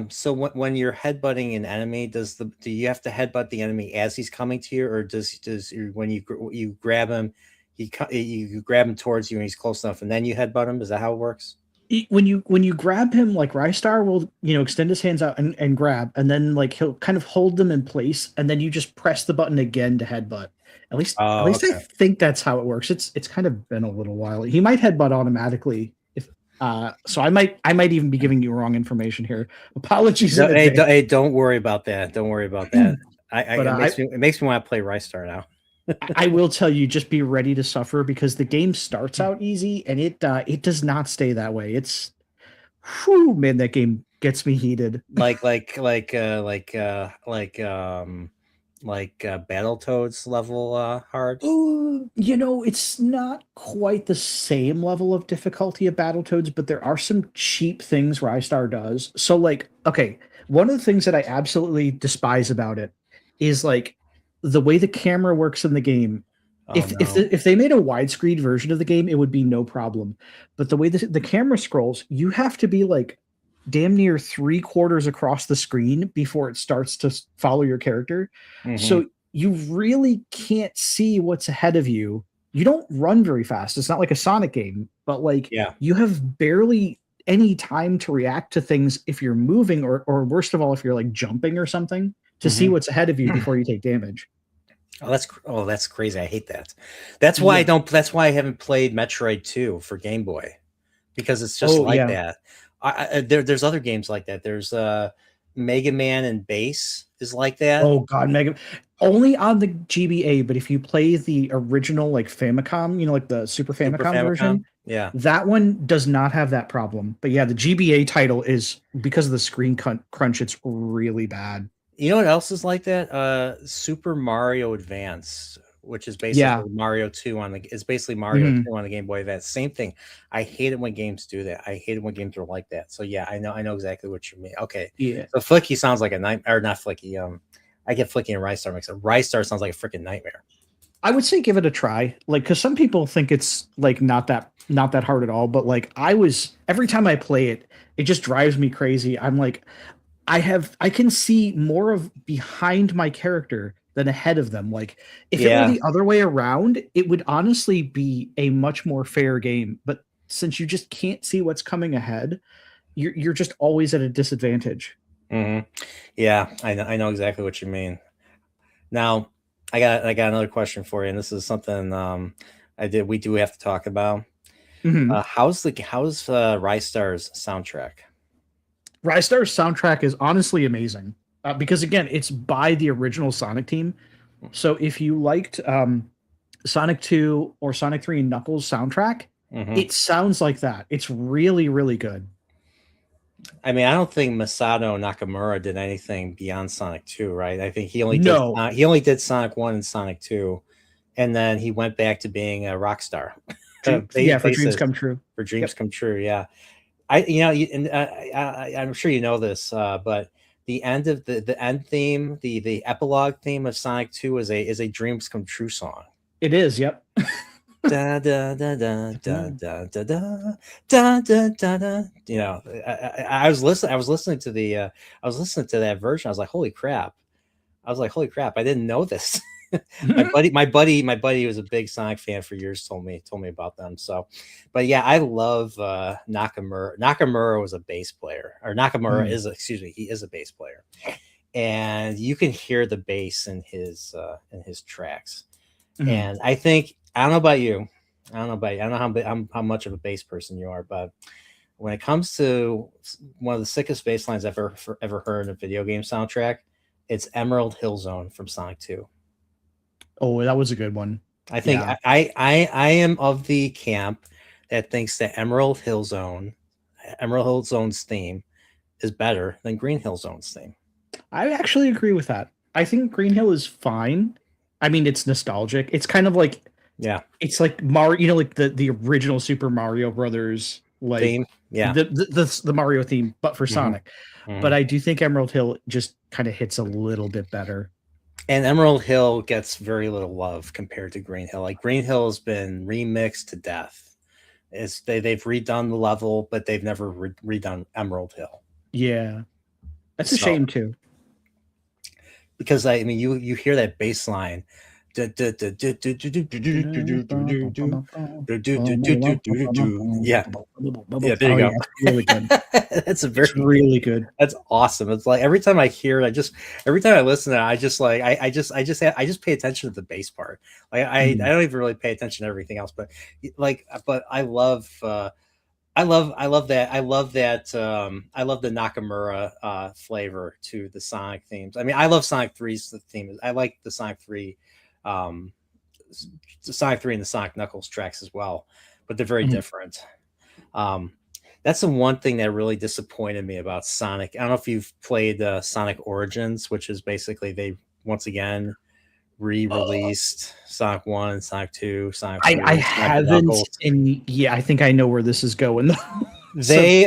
So when you're headbutting an enemy, do you have to headbutt the enemy as he's coming to you, or when you grab him, you grab him towards you and he's close enough, and then you headbutt him? Is that how it works? When you grab him, like Rystar will extend his hands out and grab, and then like he'll kind of hold them in place, and then you just press the button again to headbutt. At Oh, least I okay. think that's how it works. It's kind of been a little while. He might headbutt automatically if so I might even be giving you wrong information here. Apologies in advance. Hey, don't worry about that. Don't worry about that. But It makes me want to play Rice Star now. I will tell you, just be ready to suffer because the game starts out easy and it does not stay that way. It's whew, man, that game gets me heated. Battletoads level hard. Ooh, it's not quite the same level of difficulty of Battletoads, but there are some cheap things Rystar does. So, like, okay, one of the things that I absolutely despise about it is like the way the camera works in the game. Oh If no. if they made a widescreen version of the game, it would be no problem. But the way the camera scrolls, you have to be like damn near three quarters across the screen before it starts to follow your character. Hmm. So you really can't see what's ahead of you. You don't run very fast. It's not like a Sonic game, but like Yeah. you have barely any time to react to things if you're moving or worst of all if you're like jumping or something to see Hmm. what's ahead of you before you take damage. That's crazy. I hate that. That's why I Yeah. don't. That's why I haven't played Metroid 2 for Game Boy because it's just Oh like yeah. that. There's other games like that. There's Mega Man and Bass is like that. Oh God, Mega only on the GBA, but if you play the original like Famicom, like the Super Super Famicom version, Famicom. Yeah. that one does not have that problem. But yeah, the GBA title is because of the screen crunch, it's really bad. You know what else is like that? Super Mario Advance which is Yeah. basically Mario 2 on the it's basically Mario Mhm. 2 on the Game Boy Advance. Same thing. I hate it when games do that. I hate it when games are like that. So yeah, I know exactly what you mean. Okay. Yeah. So Flicky sounds like a nightmare, or not Flicky. I get Flicky and Rice Star mixed up. Rice Star sounds like a freaking nightmare. I would say give it a try. Like, because some people think it's like not that hard at all, but like I was every time I play it, it just drives me crazy. I'm like, I can see more of behind my character than ahead of them. Like, if it were Yeah. the other way around, it would honestly be a much more fair game. But since you just can't see what's coming ahead, you're just always at a disadvantage. Hmm. Yeah, I know exactly what you mean. Now, I got another question for you, and this is something we do have to talk about. Mhm. How's Rise Star's soundtrack? Rise Star's soundtrack is honestly amazing because again, it's by the original Sonic team. So if you liked Sonic 2 or Sonic 3 and Knuckles soundtrack, Hmm. it sounds like that. It's really, really good. I mean, I don't think Masato Nakamura did anything beyond Sonic 2, right? I think No, He only did Sonic 1 and Sonic 2, and then he went back to being a rock star. Yeah, for Dreams Basis Come True. for dreams Yep, come true. Yeah, I'm sure you know this, but the end of the end theme, the epilogue theme of Sonic 2 is a dreams come true song. it is. Yep. Da da da da da da da da da da da da. I was listening to that version. I was like, holy crap! I didn't know this. My buddy was a big Sonic fan for years. Told me about them. So, but yeah, I love Nakamura. Nakamura was a bass player, or Nakamura Mhm. is, excuse me, he is a bass player, and you can hear the bass in his tracks. Mhm. And I don't know about you. I don't know how much of a bass person you are, but when it comes to one of the sickest bass lines I've ever heard in a video game soundtrack, it's Emerald Hill Zone from Sonic 2. Oh, that was a good one. I think Yeah, I am of the camp that thinks that Emerald Hill Zone's theme is better than Green Hill Zone's theme. I actually agree with that. I think Green Hill is fine. I mean, it's nostalgic. It's kind of like Yeah, it's like Mario, like the original Super Mario Brothers, like theme. Yeah. the Mario theme, but for Hmm. Sonic. Hmm. But I do think Emerald Hill just kind of hits a little bit better. And Emerald Hill gets very little love compared to Green Hill. Like Green Hill has been remixed to death. They've redone the level, but they've never redone Emerald Hill. Yeah, that's a So shame too. because I mean you hear that bass line. Yeah, yeah, there you Oh yeah, go. it's really good. That's a It's very really good. That's awesome. It's like every time I hear it, every time I listen to it, I just like I just pay attention to the bass part. Like I Mhm. don't even really pay attention to everything else, but I love the Nakamura flavor to the Sonic themes. I mean, I love Sonic 3's theme. I like the Sonic 3 um Sonic 3 and the Sonic Knuckles tracks as well, but they're very Mhm. different. Um, that's the one thing that really disappointed me about Sonic. I don't know if you've played Sonic Origins, which is basically they once again re-released Sonic 1, Sonic 2, Sonic I 3, Sonic and haven't, Knuckles. and yeah, I think I know where this is going. So, They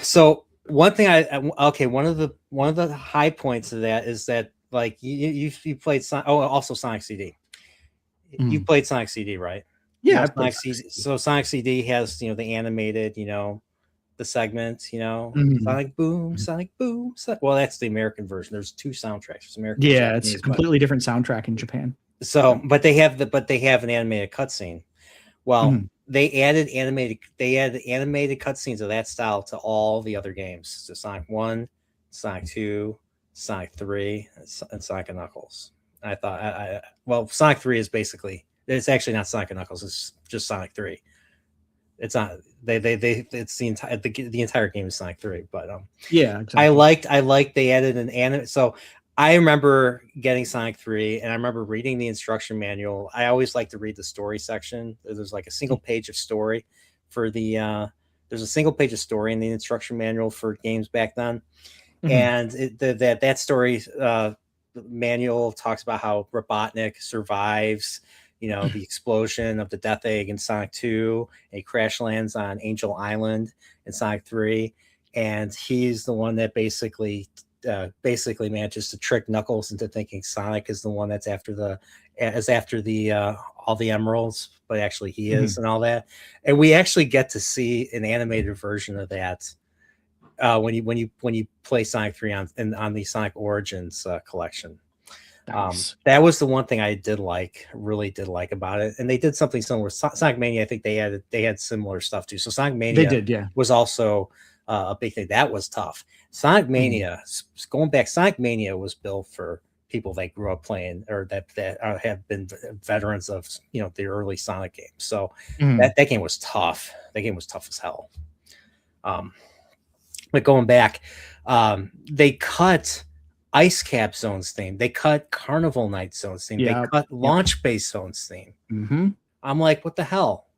so one thing okay, one of the high points of that is that like you played Sonic, oh, also Sonic CD. You mm, played Sonic CD, right? You yeah, know I've played Sonic Sonic CD. CD. So Sonic CD has, the animated, the segment, Mhm. Sonic Boom. Well, that's the American version. There's two soundtracks. There's American and Yeah, it's a Japanese, but completely different soundtrack in Japan. so Yep. but they have an animated cutscene. Well, Mhm. they added animated cutscenes of that style to all the other games. So Sonic 1, Sonic 2, Sonic 3, and Sonic and Knuckles. I thought well, Sonic 3 is basically, it's actually not Sonic and Knuckles, it's just Sonic 3. It's not, they it's the entire game is Sonic 3, but Yeah, exactly. I liked they added an anime. So I remember getting Sonic 3 and I remember reading the instruction manual. I always like to read the story section. There's like a single page of story for there's a single page of story in the instruction manual for games back then. Mhm. And that story manual talks about how Robotnik survives, the explosion of the Death Egg in Sonic 2, and he crash lands on Angel Island in Sonic 3, and he's the one that basically manages to trick Knuckles into thinking Sonic is the one that's after the all the emeralds, but actually he is, and all that. And we actually get to see an animated version of that when you play Sonic 3 on the Sonic Origins collection. Nice. That was the one thing I really did like about it. And they did something similar with Sonic Mania. I think they had similar stuff too. So Sonic They Mania did, yeah. was also a big thing. That was tough. Sonic Mania, going back, Sonic Mania was built for people that grew up playing, or that have been veterans of the early Sonic games. So that game was tough. That game was tough as hell. But going back, they cut Ice Cap Zone's theme. They cut Carnival Night Zone's theme. Yeah. They cut Launch Base Zone's theme. Mm-hmm. I'm like, what the hell?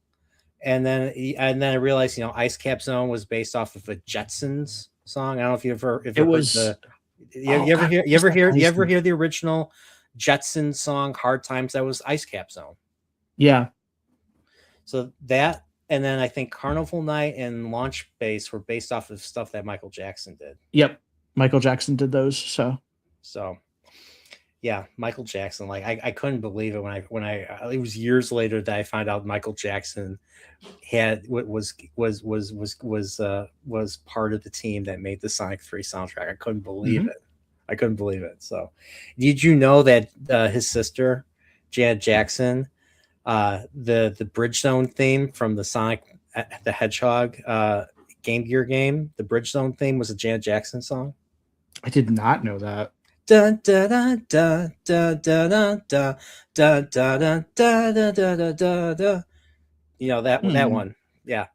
And then I realized, Ice Cap Zone was based off of a Jetsons song. I don't know if you ever heard the. You ever hear the original Jetsons song "Hard Times"? That was Ice Cap Zone. Yeah. So that, and then I think Carnival Night and Launch Base were based off of stuff that Michael Jackson did. Yep, Michael Jackson did those. So, yeah, Michael Jackson. Like I couldn't believe it when I it was years later that I found out Michael Jackson was part of the team that made the Sonic 3 soundtrack. I couldn't believe it. I couldn't believe it. So, did you know that his sister, Janet Jackson, the Bridge Zone theme from the Sonic the Hedgehog Game Gear game, the Bridge Zone theme was a Janet Jackson song? I did not know that. Dun, dun, dun, dun, dun, dun, dun, dun, dun, dun, dun, dun, dun, dun, dun. That one. Yeah.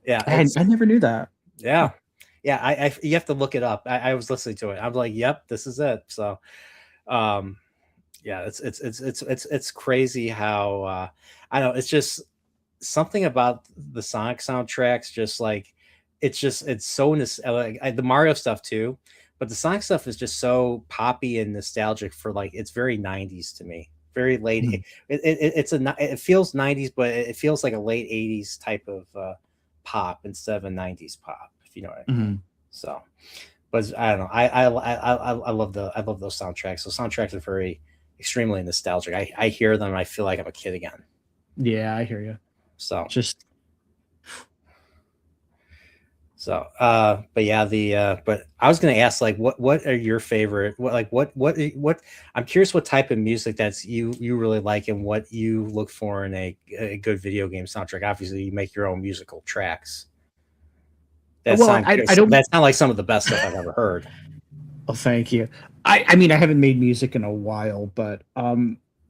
Yeah. I never knew that. Yeah. Yeah. I you have to look it up. I was listening to it. I'm like, yep, this is it. So yeah, it's crazy how I don't know, it's just something about the Sonic soundtracks, just like it's so like, the Mario stuff too, but the Sonic stuff is just so poppy and nostalgic for, like, it's very 90s to me. Very late. It feels 90s, but it feels like a late 80s type of pop instead of a 90s pop, if you know what I mean. So, but I don't know. I love those soundtracks. Those soundtracks are very extremely nostalgic. I hear them and I feel like I'm a kid again. Yeah, I hear you. So but yeah, but I was gonna ask, like, what are your favorite? What? I'm curious what type of music that's you really like, and what you look for in a good video game soundtrack. Obviously, you make your own musical tracks. That sound like some of the best stuff I've ever heard. Oh, thank you. I mean, I haven't made music in a while, but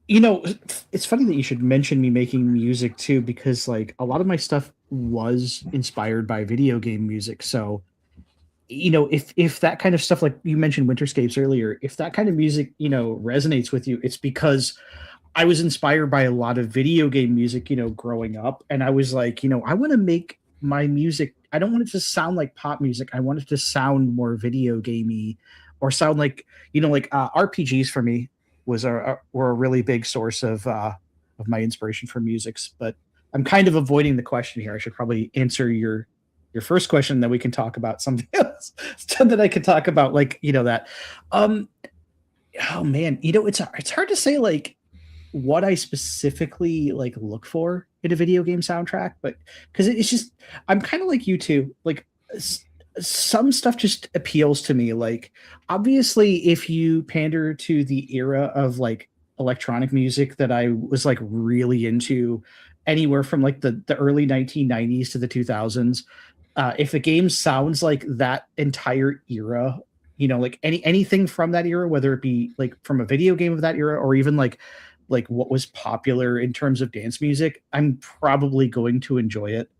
it's funny that you should mention me making music too, because like a lot of my stuff was inspired by video game music. So, if that kind of stuff, like you mentioned Winterscapes earlier, if that kind of music, resonates with you, it's because I was inspired by a lot of video game music, growing up. And I was like, I want to make my music. I don't want it to sound like pop music. I want it to sound more video gamey, or sound like, RPGs for me were a really big source of my inspiration for musics. But I'm kind of avoiding the question here. I should probably answer your first question, then we can talk about something else. So that I could talk about, like, that. Oh man, it's hard to say like what I specifically like look for in a video game soundtrack, but because it's just, I'm kind of like you too. Like some stuff just appeals to me. Like, obviously, if you pander to the era of like electronic music that I was like really into, anywhere from like the early 1990s to the 2000s, if the game sounds like that entire era, like anything from that era, whether it be like from a video game of that era, or even like what was popular in terms of dance music, I'm probably going to enjoy it.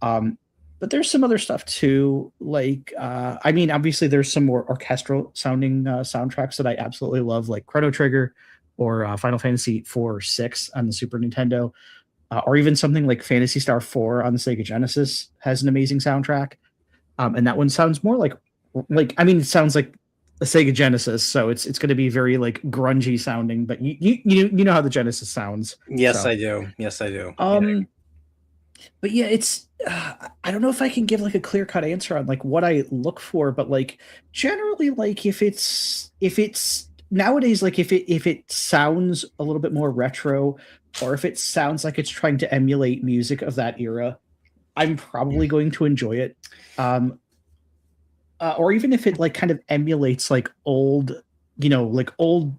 But there's some other stuff too. Like, I mean, obviously there's some more orchestral sounding soundtracks that I absolutely love, like Chrono Trigger or Final Fantasy 4-6 on the Super Nintendo. Or even something like Phantasy Star 4 on the Sega Genesis has an amazing soundtrack. And that one sounds more like, I mean, it sounds like a Sega Genesis, so it's going to be very like grungy sounding. But you know how the Genesis sounds. Yes, So I do. Yes, I do. Yeah. um, but yeah, it's I don't know if I can give like a clear cut answer on like what I look for, but like generally, like if it's nowadays, like if it sounds a little bit more retro, or if it sounds like it's trying to emulate music of that era, I'm probably going to enjoy it. Um, or even if it like kind of emulates like old, like old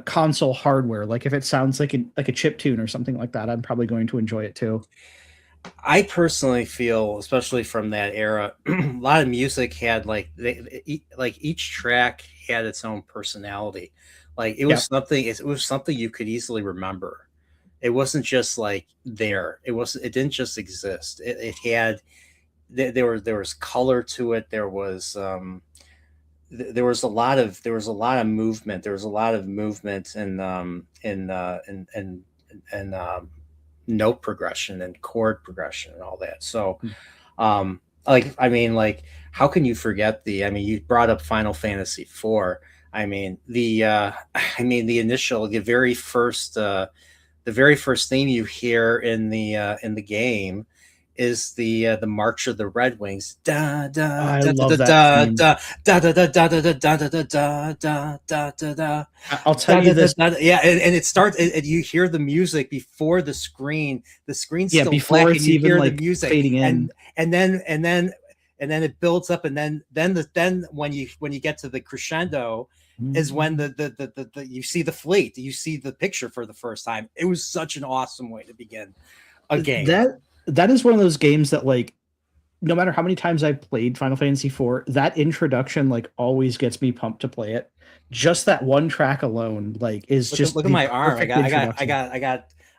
console hardware, like if it sounds like a chip tune or something like that, I'm probably going to enjoy it too. I personally feel, especially from that era, a lot of music had like each track had its own personality. Like Yeah. it was something you could easily remember. It wasn't just like there. It didn't just exist. It had there was color to it. There was a lot of movement. There was a lot of movement and note progression and chord progression and all that. So, like, I mean, like, how can you forget I mean, you brought up Final Fantasy IV. I mean, I mean, the very first theme you hear in the game is the March of the Red Wings. Da da I da da love that da theme. da da da da da da da da da da da da da da. I'll tell Da, you da, da, this. da, yeah, and it starts, and you hear the music before the screen's Yeah, still before black, and it's you even hear the like music, fading in. and then it builds up, and then when you get to the crescendo is when you see the fleet, you see the picture for the first time. It was such an awesome way to begin a game. That is one of those games that like no matter how many times I've played Final Fantasy IV, that introduction like always gets me pumped to play it. Just that one track alone like is just Look at the my arm. perfect introduction.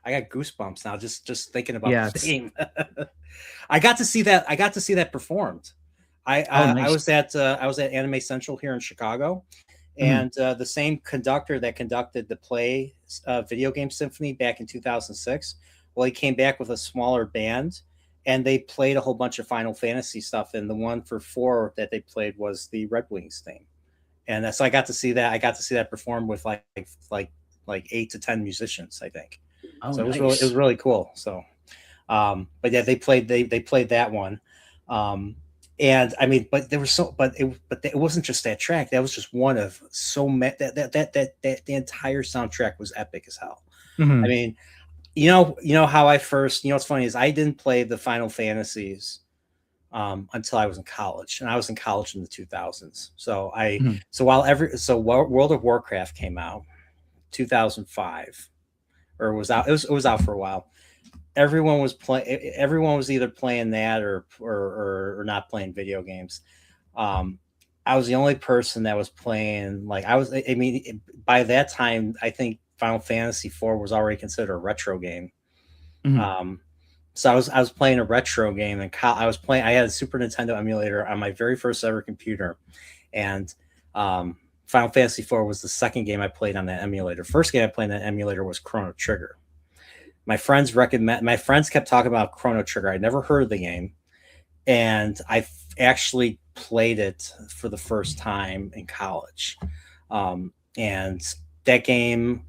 I got goosebumps now just thinking about Yeah, this it's game. I got to see that. I got to see that performed. oh nice. I was at Anime Central here in Chicago, Mhm. and the same conductor that conducted the play video game symphony back in 2006. Well, he came back with a smaller band, and they played a whole bunch of Final Fantasy stuff. And the one for four that they played was the Red Wings theme, and so I got to see that. I got to see that performed with like like 8 to 10 musicians, I think. Oh So it was nice. really cool. So but yeah, they played that one. Um, and I mean, but there was but it wasn't just that track. That was just one of so many. That the entire soundtrack was epic as hell. I Mhm. mean, how I first. What's funny is I didn't play the Final Fantasies until I was in college, and I was in college in the 2000s. Mhm. World of Warcraft came out 2005, or it was out for a while. Everyone was either playing that or not playing video games. um I was the only person that was playing, like, I mean, by that time I think Final Fantasy 4 was already considered a retro game. Mhm. um so I was playing a retro game, and I had a Super Nintendo emulator on my very first ever computer, and Final Fantasy 4 was the second game I played on that emulator. First game I played on that emulator was Chrono Trigger. My friends kept talking about Chrono Trigger. I never heard of the game, and I actually played it for the first time in college. And that game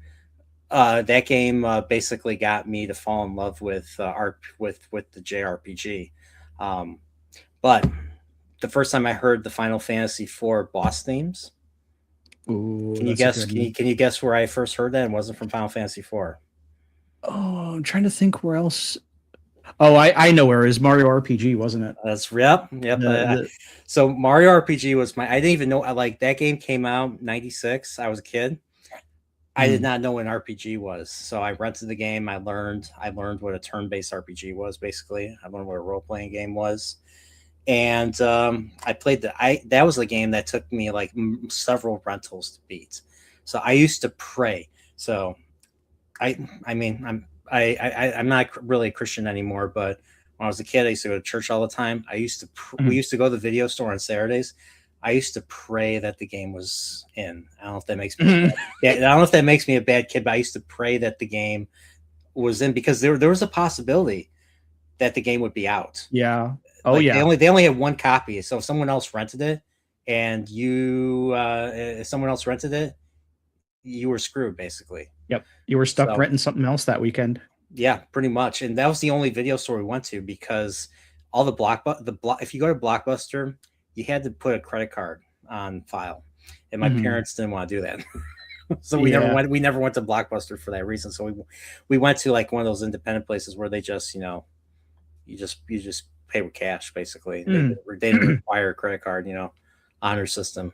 basically got me to fall in love with with the JRPG. Um, but the first time I heard the Final Fantasy IV boss themes, Ooh, that's a good one. can you guess where I first heard that? It wasn't from Final Fantasy IV. Oh, I'm trying to think where else. Oh, I know where it is. Mario RPG, wasn't it? That's yep. The So Mario RPG was I didn't even know, like, that game came out '96. I was a kid. I did mhm. not know what an RPG was. So I rented the game. I learned what a turn-based RPG was, basically. I learned what a role-playing game was. And I played that was a game that took me like several rentals to beat. So I used to pray. So I mean, I'm not really a Christian anymore, but when I was a kid, I used to go to church all the time. We Mhm. used to go to the video store on Saturdays. I used to pray that the game was in. I don't know if that makes me a Mhm. bad, yeah, I don't know if that makes me a bad kid, but I used to pray that the game was in, because there was a possibility that the game would be out. Yeah. Oh Like yeah. they only had one copy, so if someone else rented it, and you if someone else rented it, you were screwed basically. Yep. You were stuck So renting something else that weekend. yeah, pretty much. And that was the only video store we went to because all if you go to Blockbuster, you had to put a credit card on file. And my Mhm. parents didn't want to do that. So Yeah. we never went to Blockbuster for that reason. So we went to like one of those independent places where they just, you just pay with cash basically. Mm. They didn't require a credit card, honor system.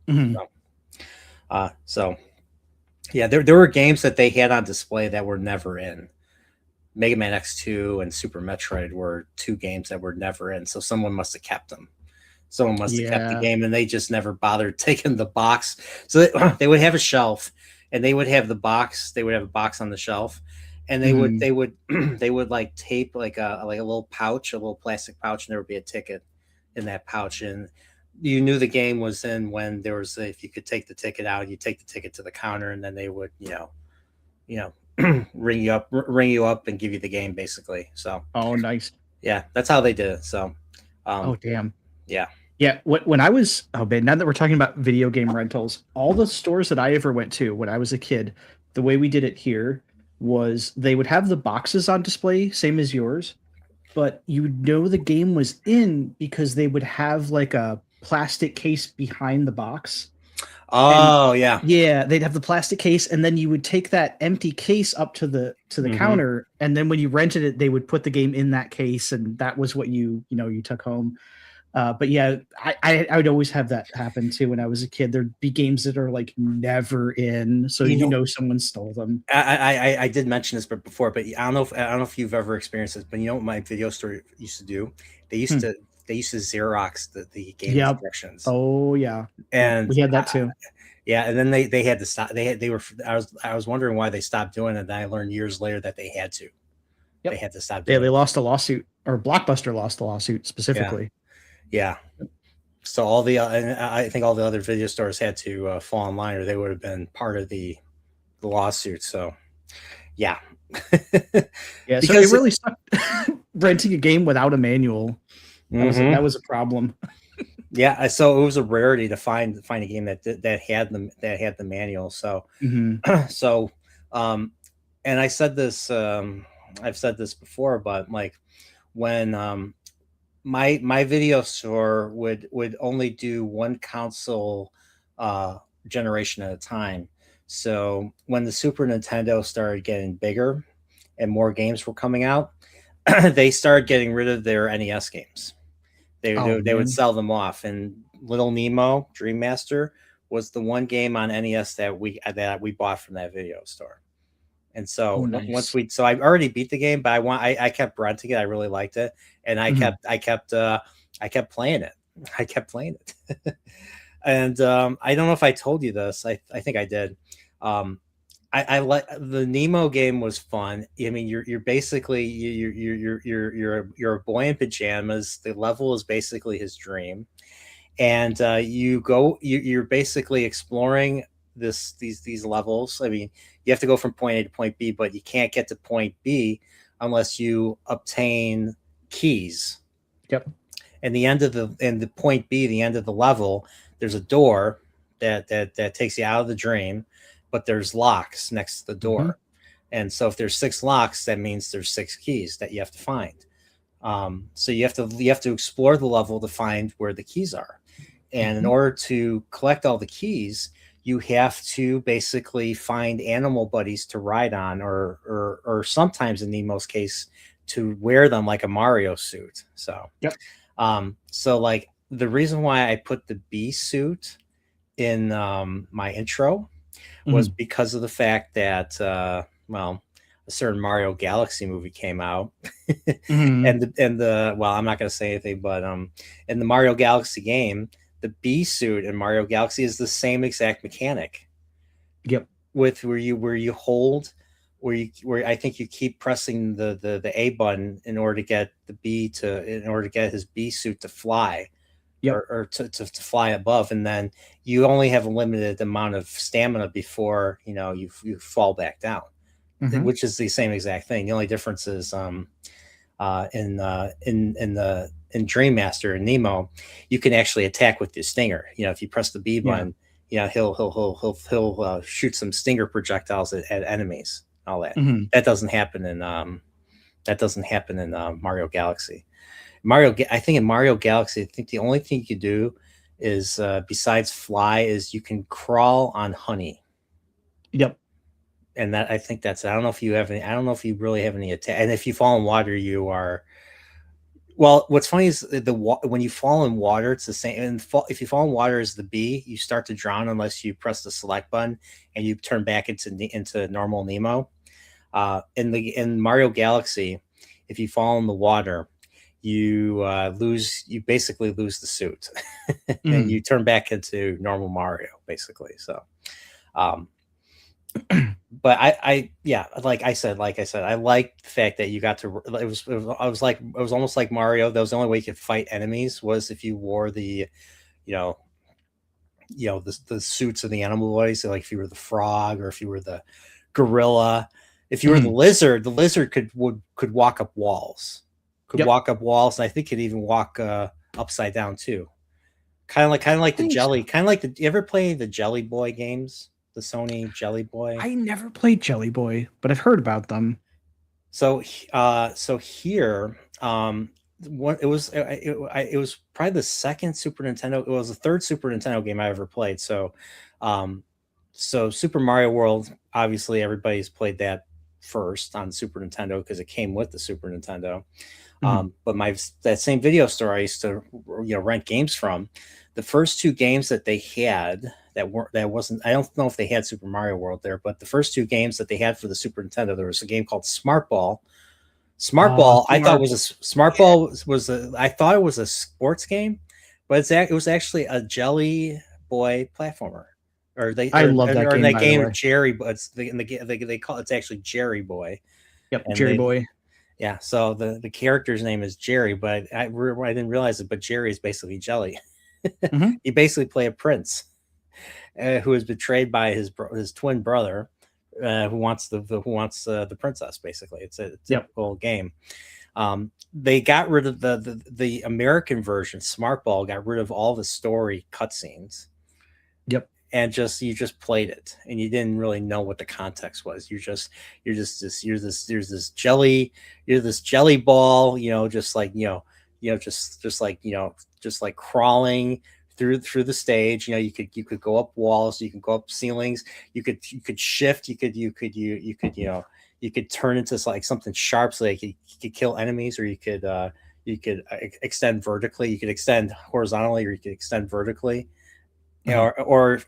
Mhm. So, so yeah, there were games that they had on display that were never in. Mega Man X2 and Super Metroid were two games that were never in, so someone must have kept them. Someone must have kept the Yeah. game, and they just never bothered taking the box. So they would have a shelf, and they would have the box. They would have a box on the shelf, and Mhm. they would they would like tape like a little pouch, a little plastic pouch, and there would be a ticket in that pouch, and you knew the game was in when there was if you could take the ticket out, you take the ticket to the counter, and then they would you know ring you up and give you the game basically. So Oh, nice. yeah, that's how they did it. So Oh, um damn. yeah. Yeah, when I was oh man, now that we're talking about video game rentals, all the stores that I ever went to when I was a kid, the way we did it here was they would have the boxes on display, same as yours, but you would know the game was in because they would have like a plastic case behind the box. And Oh yeah. yeah, they'd have the plastic case, and then you would take that empty case up to the Hmm. counter, and then when you rented it, they would put the game in that case, and that was what you took home. But yeah, I would always have that happen too when I was a kid. There'd be games that are like never in, so You know, someone stole them. I did mention this before, but I don't know if you've ever experienced this, but you know what my video store used to do? They used Hmm. to they used to Xerox the game Yep. instructions, Oh yeah. Yep. and We had that too. yeah, and then they had to stop. They were I was wondering why they stopped doing it. And I learned years later that they Yep. had to stop Yeah, doing they it. lost a lawsuit, or Blockbuster lost a lawsuit Yeah, specifically. yeah. So all the and I think all the other video stores had to fall in line, or they would have been part of the lawsuit. So yeah, Yeah, so it because really sucked renting a game without a manual. That mhm. was a problem. Yeah, so it was a rarity to find a game that had the manual. So Hmm. so and I've said this before, but like when my video store would only do one console uh generation at a time. So when the Super Nintendo started getting bigger and more games were coming out, they started getting rid of their NES games. Oh They would man. sell them off, and Little Nemo Dream Master was the one game on NES that we bought from that video store. And Oh, so nice. so I already beat the game, but I kept renting it. I really liked it, and Hmm. I kept playing it. I kept playing it. And I don't know if I told you this. I think I did. Um, I like the Nemo game was fun. I mean, you're basically you're a boy in pajamas. The level is basically his dream, and you're basically exploring these levels. I mean, you have to go from point A to point B, but you can't get to point B unless you obtain keys. Yep. And the point B, the end of the level, there's a door that takes you out of the dream, but there's locks next to the Hmm. door. And so if there's six locks, that means there's six keys that you have to find. So you have to explore the level to find where the keys are. And in Hmm. order to collect all the keys, you have to basically find animal buddies to ride on, or sometimes in Nemo's case, to wear them like a Mario suit. So Yep. so like the reason why I put the bee suit in my intro was Hmm. because of the fact that well, a certain Mario Galaxy movie came out, Hmm. and the well, I'm not going to say anything, but in the Mario Galaxy game, the bee suit in Mario Galaxy is the same exact mechanic Yep. with where you hold where I think you keep pressing the A button in order to get the bee to in order to get his bee suit to fly Yep. or to fly above, and then you only have a limited amount of stamina before you fall back down, Hmm. which is the same exact thing. The only difference is in the in Dream Master and Nemo, you can actually attack with the stinger. If you press the B Yeah. button, he'll shoot some stinger projectiles at enemies. All that. Mhm. That doesn't happen in Mario Galaxy. I think in Mario Galaxy, I think the only thing you can do is besides fly is you can crawl on honey, Yep. and that I think that's. I don't know if you have any. I don't know if you really have any attack. And if you fall in water, you are. Well, what's funny is when you fall in water, it's the same. And if you fall in water as the B, you start to drown unless you press the select button and you turn back into normal Nemo. In Mario Galaxy, if you fall in the water, you basically lose the suit and Mhm. you turn back into normal Mario basically. So um but yeah, like I said, I like the fact that you got to it was almost like Mario. That was the only way you could fight enemies was if you wore you know the suits of the animal bodies. So like if you were the frog or if you were the gorilla, if you were Mhm. the lizard could walk up walls, Yep. and I think could even walk upside down too. Kind of I like the think so. jelly, kind of like the. You ever play the Jelly Boy games? The Sony Jelly Boy. I never played Jelly Boy, but I've heard about them. So here, what it was probably the second Super Nintendo. It was the third Super Nintendo game I ever played. Um, so Super Mario World, obviously everybody's played that first on Super Nintendo because it came with the Super Nintendo. Mhm. But that same video store I used to rent games from, the first two games that they had that wasn't, I don't know if they had Super Mario World there, but the first two games that they had for the Super Nintendo, there was a game called Smart Ball. Smart Oh, Ball, I thought smart. was a Smart Ball was a I thought it was a sports game, but it was actually a Jelly Boy platformer. Or they I love that or in game, that by the game way. Jerry, but it's in the they call it's actually Jerry Boy, Yep, and Jerry they Boy. yeah. So the character's name is Jerry, but I didn't realize it. But Jerry is basically Jelly. Mhm. You basically play a prince who is betrayed by his twin brother, who wants the princess. Basically, it's a Yep. typical game. They got rid of the American version. Smart Ball got rid of all the story cutscenes Yep. and you just played it and you didn't really know what the context was. You're this jelly ball, just like crawling through the stage. You could go up walls, you can go up ceilings, you could shift, you could turn into like something sharp so that you could kill enemies, or you could extend vertically, you could extend horizontally, or you could extend vertically, Mhm. or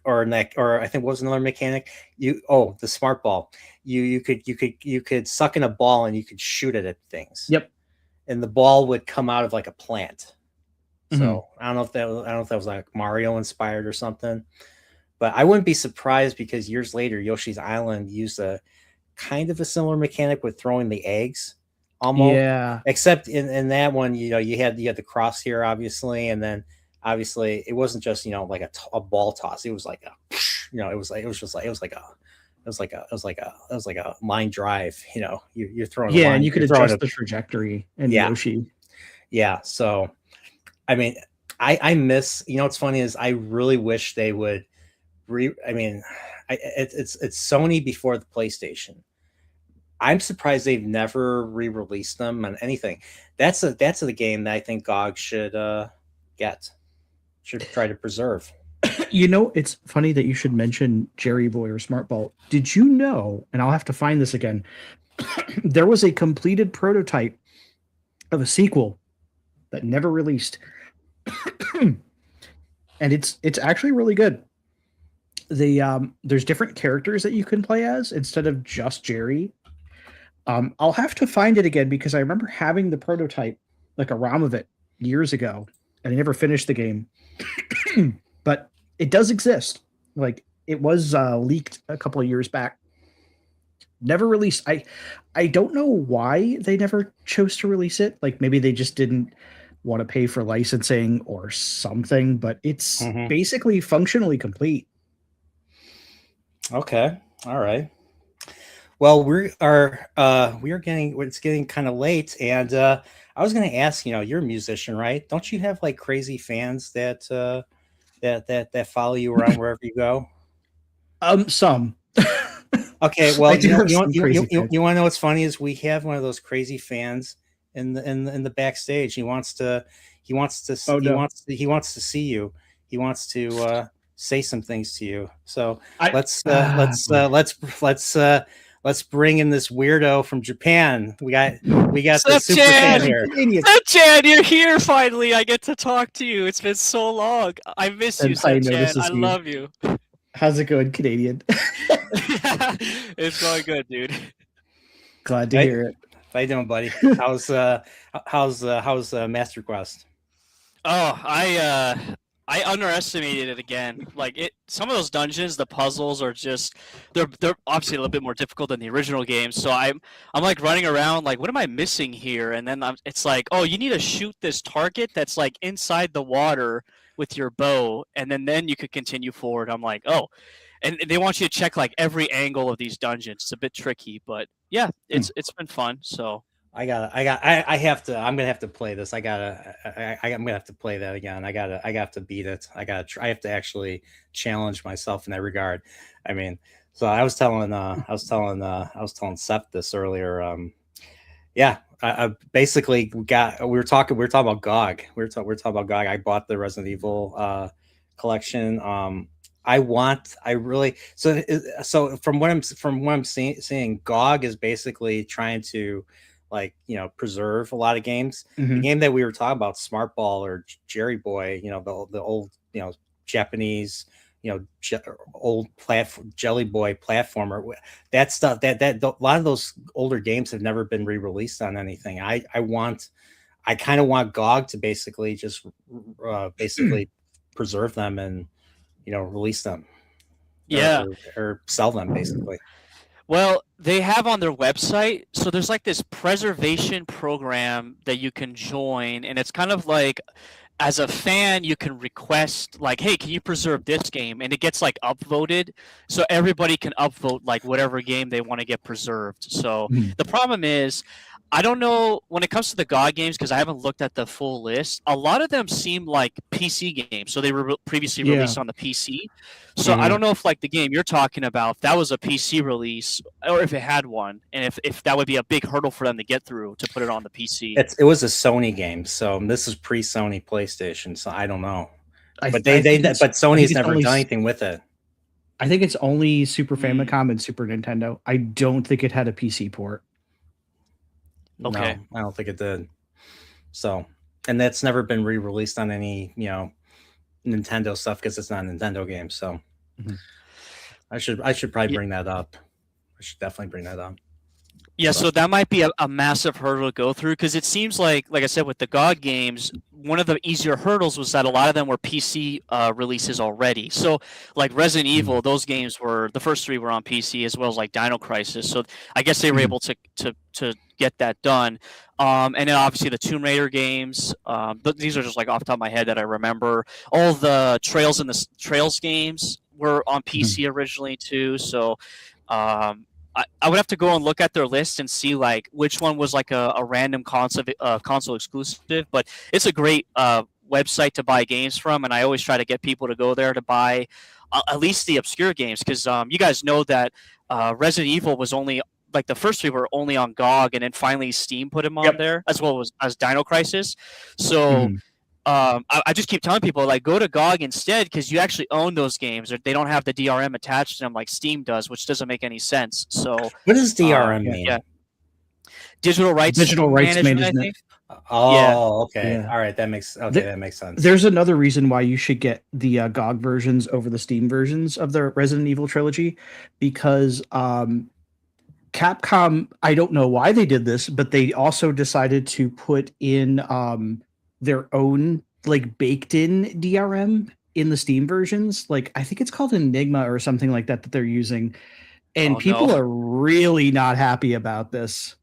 I think what was another mechanic. The smart ball. You could suck in a ball and you could shoot it at things, Yep. and the ball would come out of like a plant. Mhm. So I don't know if that was like Mario inspired or something, but I wouldn't be surprised because years later Yoshi's Island used a kind of a similar mechanic with throwing the eggs, almost. Yeah. Except in that one, you had the crosshair obviously, and then obviously it wasn't just like a ball toss. It was like it was like a line drive. You're throwing a Yeah, and line. you could You're throwing adjust a the trajectory in yeah, Yoshi. yeah. So I mean, I miss. What's funny is I really wish they would I mean, it's Sony before the PlayStation. I'm surprised they've never re-released them on anything. That's the game that I think GOG get should try to preserve. It's funny that you should mention Jerry Boy or Smart Ball. Did you know, and I'll have to find this again, there was a completed prototype of a sequel that never released. And it's actually really good. There's different characters that you can play as instead of just Jerry. I'll have to find it again because I remember having the prototype, like a ROM of it, years ago, and I never finished the game. But it does exist. Like it was leaked a couple of years back. Never released. I don't know why they never chose to release it. Like maybe they just didn't want to pay for licensing or something, but it's Mm-hmm. basically functionally complete. Okay, all right. Well, we are getting it's getting kind of late, and I was going to ask, you're a musician, right? Don't you have like crazy fans that that follow you around wherever you go? Some. Okay, I well, do have some crazy fans. you want to know what's funny is we have one of those crazy fans in the backstage. Oh no. He wants to see you. He wants to say some things to you. So I boy. let's bring in this weirdo from Japan. We got the Seth super fan Chan! here. Canadian. Seth Chan, you're here finally. I get to talk to you. It's been so long. I miss you, Senpai Seth Chan. I notices you. love you. How's it going, Canadian? It's going good, dude. Glad to Right? hear it. How you doing, buddy? How's Master Quest? Oh, I underestimated it again. Like some of those dungeons, the puzzles are just they're obviously a little bit more difficult than the original game. So I'm like running around like, what am I missing here? And then it's like, oh, you need to shoot this target that's like inside the water with your bow, and then you could continue forward. I'm like, oh, and they want you to check like every angle of these dungeons. It's a bit tricky, but yeah, it's been fun. So I have to. I'm gonna have to play this. I'm gonna have to play that again. I got to beat it. I have to actually challenge myself in that regard. I mean, so I was telling Seth this earlier. Yeah, I basically we were talking about GOG. We were talking about GOG. I bought the Resident Evil collection. I really so from what I'm seeing, GOG is basically trying to like preserve a lot of games. The Mhm. game that we were talking about, Smart Ball or Jerry Boy, the old Japanese old platform Jelly Boy platformer, that stuff a lot of those older games have never been re-released on anything. I kind of want GOG to basically just basically preserve them and release them yeah. or sell them basically. Well, they have on their website, so there's like this preservation program that you can join, and it's kind of like as a fan, you can request like, "Hey, can you preserve this game?" And it gets like upvoted, so everybody can upvote like whatever game they want to get preserved. So Mhm. the problem is, I don't know when it comes to the God games because I haven't looked at the full list. A lot of them seem like PC games, so they were previously Yeah. released on the PC. So I Mhm. don't know if like the game you're talking about, if that was a PC release or if it had one, and if that would be a big hurdle for them to get through to put it on the PC. It was a Sony game, so this is pre-Sony PlayStation, so I don't know. But I think it's but I think Sony's it's never only done anything with it. I think it's only Super Hmm. Famicom and Super Nintendo. I don't think it had a PC port. Okay. No, I don't think it did. So, and that's never been re-released on any, Nintendo stuff because it's not a Nintendo game. So, Mhm. I should probably bring that up. I should definitely bring that up. Yeah, So, so that might be a massive hurdle to go through because it seems like I said, with the GOG games, one of the easier hurdles was that a lot of them were PC releases already. So, like Resident Mhm. Evil, those games were the first three were on PC as well as like Dino Crisis. So I guess they were Mhm. able to get that done. And then obviously the Tomb Raider games. But these are just like off the top of my head that I remember. All the Trails games were on Mhm. PC originally too. So. I would have to go and look at their list and see like which one was like a random console exclusive. But it's a great website to buy games from, and I always try to get people to go there to buy at least the obscure games because you guys know that Resident Evil was only like the first three were only on GOG, and then finally Steam put them on Yep. there as well as Dino Crisis. So Mhm. I just keep telling people like go to GOG instead because you actually own those games. They don't have the DRM attached to them like Steam does, which doesn't make any sense. So, what does DRM Yeah. yeah, mean? digital rights Digital rights management, I management. think. Yeah, Oh, okay. Yeah. All right. There, That makes sense. there's another reason why you should get the GOG versions over the Steam versions of the Resident Evil trilogy, because Capcom, I don't know why they did this, but they also decided to put in their own like baked in DRM in the Steam versions. Like I think it's called Enigma or something like that they're using, and oh no. people are really not happy about this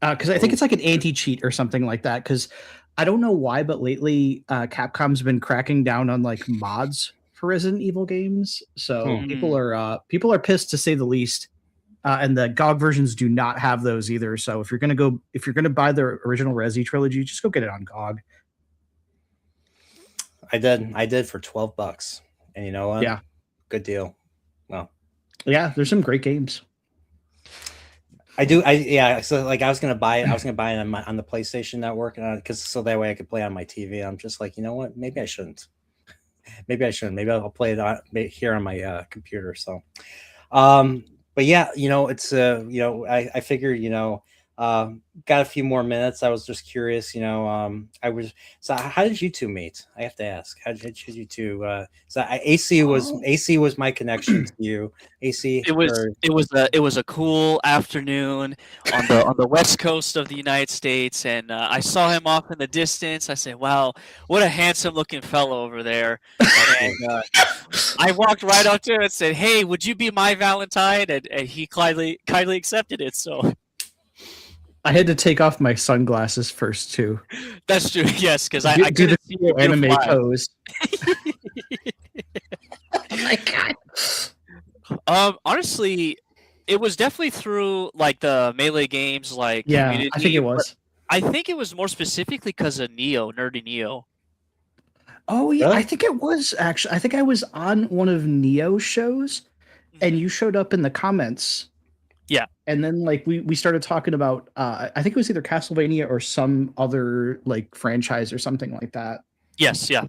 because I think Oh, it's like an anti cheat or something like that. Because I don't know why, but lately Capcom's been cracking down on like mods for Resident Evil games, so hmm. Mm. people are pissed to say the least. and the GOG versions do not have those either. So if you're gonna buy the original Resi trilogy, just go get it on GOG. I did for $12, and you know what? Yeah, Good deal. Well, yeah, there's some great games. Yeah. So like, I was gonna buy it. I was gonna buy it on the PlayStation Network, because so that way I could play on my TV. I'm just like, you know what? Maybe I shouldn't. Maybe I shouldn't. Maybe I'll play it here on my computer. So, but yeah, it's I figure, got a few more minutes. I was just curious, so how did you two meet? I have to ask, how did you two? AC was my connection to you. AC. It was a cool afternoon on the west coast of the United States, and I saw him off in the distance. I said, "Wow, what a handsome looking fellow over there!" And I walked right up to him and said, "Hey, would you be my Valentine?" And he kindly accepted it. So I had to take off my sunglasses first too. that's true. Yes, because I do the couldn't see your anime beautiful eyes. pose. Oh my god. Honestly, it was definitely through like the Melee games, like Yeah, community. I think it was. I think it was more specifically because of Nerdy Neo. Oh yeah, Really? I think it was actually. I think I was on one of Neo's shows, and you showed up in the comments. Yeah. And then like we started talking about I think it was either Castlevania or some other like franchise or something like that. Yes, yeah.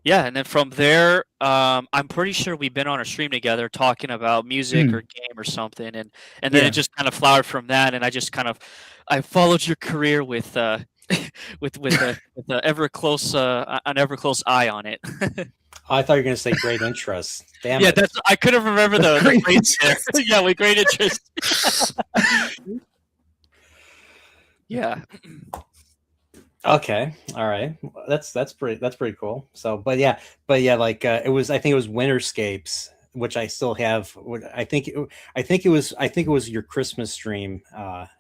Yeah, and then from there, I'm pretty sure we've been on a stream together talking about music or game or something, and then Yeah. it just kind of flowered from that, and I followed your career with with ever close an ever close eye on it. Oh, I thought you were gonna say great interest. Damn Yeah, it. I couldn't remember the phrase there. Yeah, with great interest. Yeah. Okay. All right. That's pretty cool. So, but yeah, like I think it was Winterscapes, which I still have. I think it was your Christmas stream,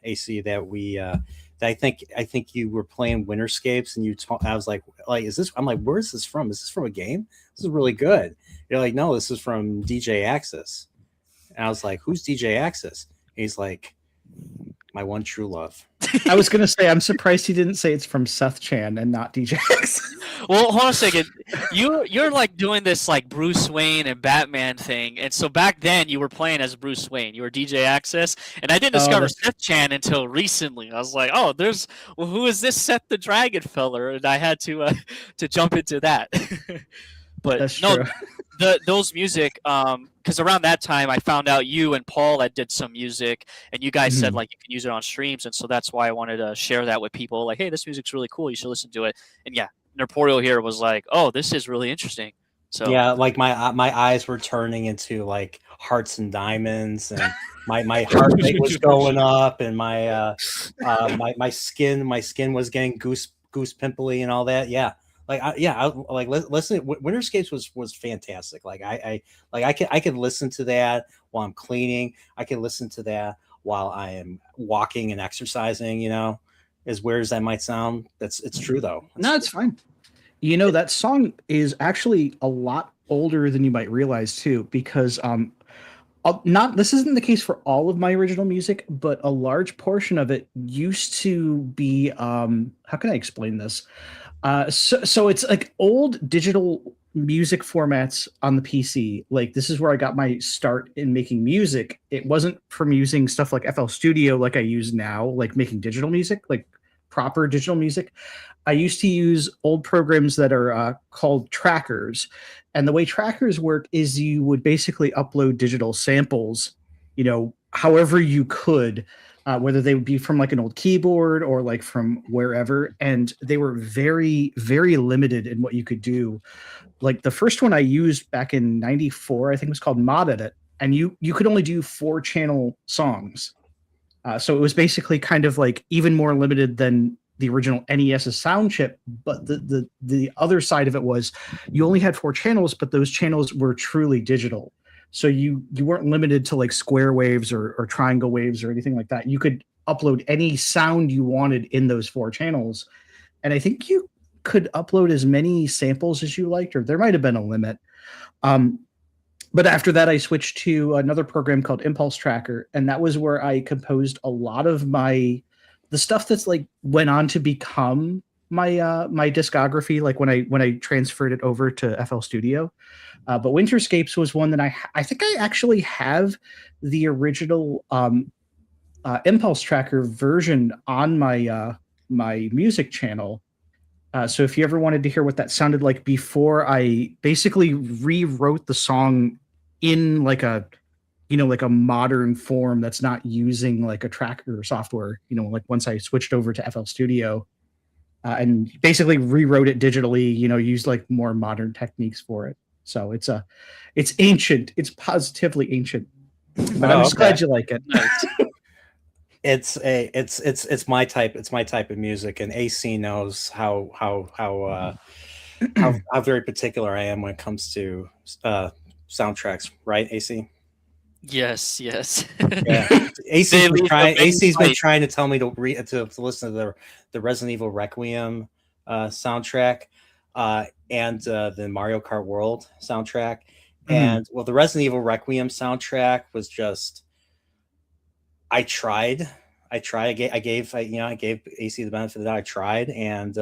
AC, that we that I think you were playing Winterscapes, and I was like, is this? I'm like, where is this from? Is this from a game? This is really good. You're like, no, this is from DJ Axis. And I was like, who's DJ Axis? He's like, my one true love. I was gonna say, I'm surprised he didn't say it's from Seth Chan and not DJ Axis. Well, hold on a second. You're like doing this like Bruce Wayne and Batman thing, and so back then you were playing as Bruce Wayne. You were DJ Access, and I didn't discover Seth Chan until recently. I was like, oh, who is this Seth the Dragon feller? And I had to jump into that. But that's no, true. Those music, because around that time I found out you and Paul had did some music, and you guys said like you can use it on streams, and so that's why I wanted to share that with people. Like, hey, this music's really cool. You should listen to it. And yeah, Nerporeal here was like, oh, this is really interesting. So yeah, like my eyes were turning into like hearts and diamonds, and my heart rate was going up, and my skin was getting goose pimply and all that. Yeah. Listen. Winterscapes was fantastic. Like I could listen to that while I'm cleaning. I could listen to that while I am walking and exercising. As weird as that might sound, it's true though. No, it's fine. That song is actually a lot older than you might realize too, because this isn't the case for all of my original music, but a large portion of it used to be how can I explain this? So it's like old digital music formats on the PC. Like this is where I got my start in making music. It wasn't from using stuff like FL Studio like I use now, like making digital music, like proper digital music. I used to use old programs that are called trackers. And the way trackers work is you would basically upload digital samples, however you could. Whether they would be from like an old keyboard or like from wherever. And they were very, very limited in what you could do. Like the first one I used back in 94, I think was called Mod Edit. And you could only do 4-channel songs. So it was basically kind of like even more limited than the original NES's sound chip. But the other side of it was you only had 4 channels, but those channels were truly digital. So you weren't limited to like square waves or triangle waves or anything like that. You could upload any sound you wanted in those 4 channels. And I think you could upload as many samples as you liked, or there might have been a limit. But after that, I switched to another program called Impulse Tracker, and that was where I composed a lot of the stuff that's like went on to become my discography. Like when I transferred it over to FL Studio. But Winterscapes was one that I think I actually have the original Impulse Tracker version on my music channel. So if you ever wanted to hear what that sounded like before I basically rewrote the song in like a like a modern form that's not using like a tracker software, like once I switched over to FL Studio and basically rewrote it digitally, used like more modern techniques for it. So it's ancient. It's positively ancient. But I'm just glad you like it. Nice. It's my type. It's my type of music, and AC knows how very particular I am when it comes to soundtracks. Right, AC? Yes, yes. Yeah. They leave a big AC's been fight. trying to tell me to listen to the Resident Evil Requiem soundtrack and the Mario Kart World soundtrack. And well, the Resident Evil Requiem soundtrack was just I tried. I gave AC the benefit of the doubt. I tried, and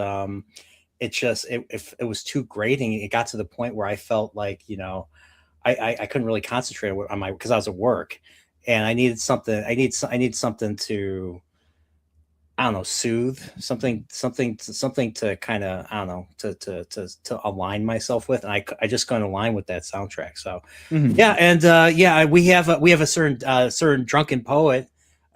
it was too grating. It got to the point where I felt like I couldn't really concentrate on my because I was at work, and I needed something. I need something to I don't know, soothe something to kind of I don't know to align myself with, and I just couldn't align with that soundtrack. So yeah, and we have a certain drunken poet,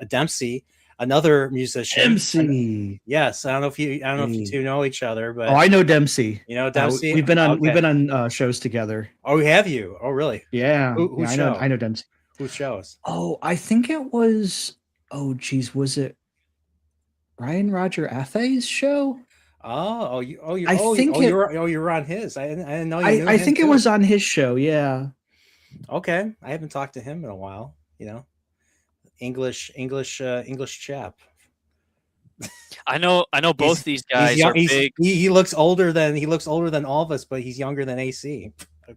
Dempsey, another musician. Dempsey. Yes, I don't know if you two know each other, but I know Dempsey. You know Dempsey. We've been on shows together. Oh, have you? Oh, really? Yeah. Who show? I know Dempsey. Who shows? Oh, I think it was. Oh, geez, was it Ryan Roger Athay's show? You were on his. I didn't know you knew I him think too. it was on his show. Yeah. Okay, I haven't talked to him in a while. English chap. I know both these guys are big. He looks older than all of us, but he's younger than AC,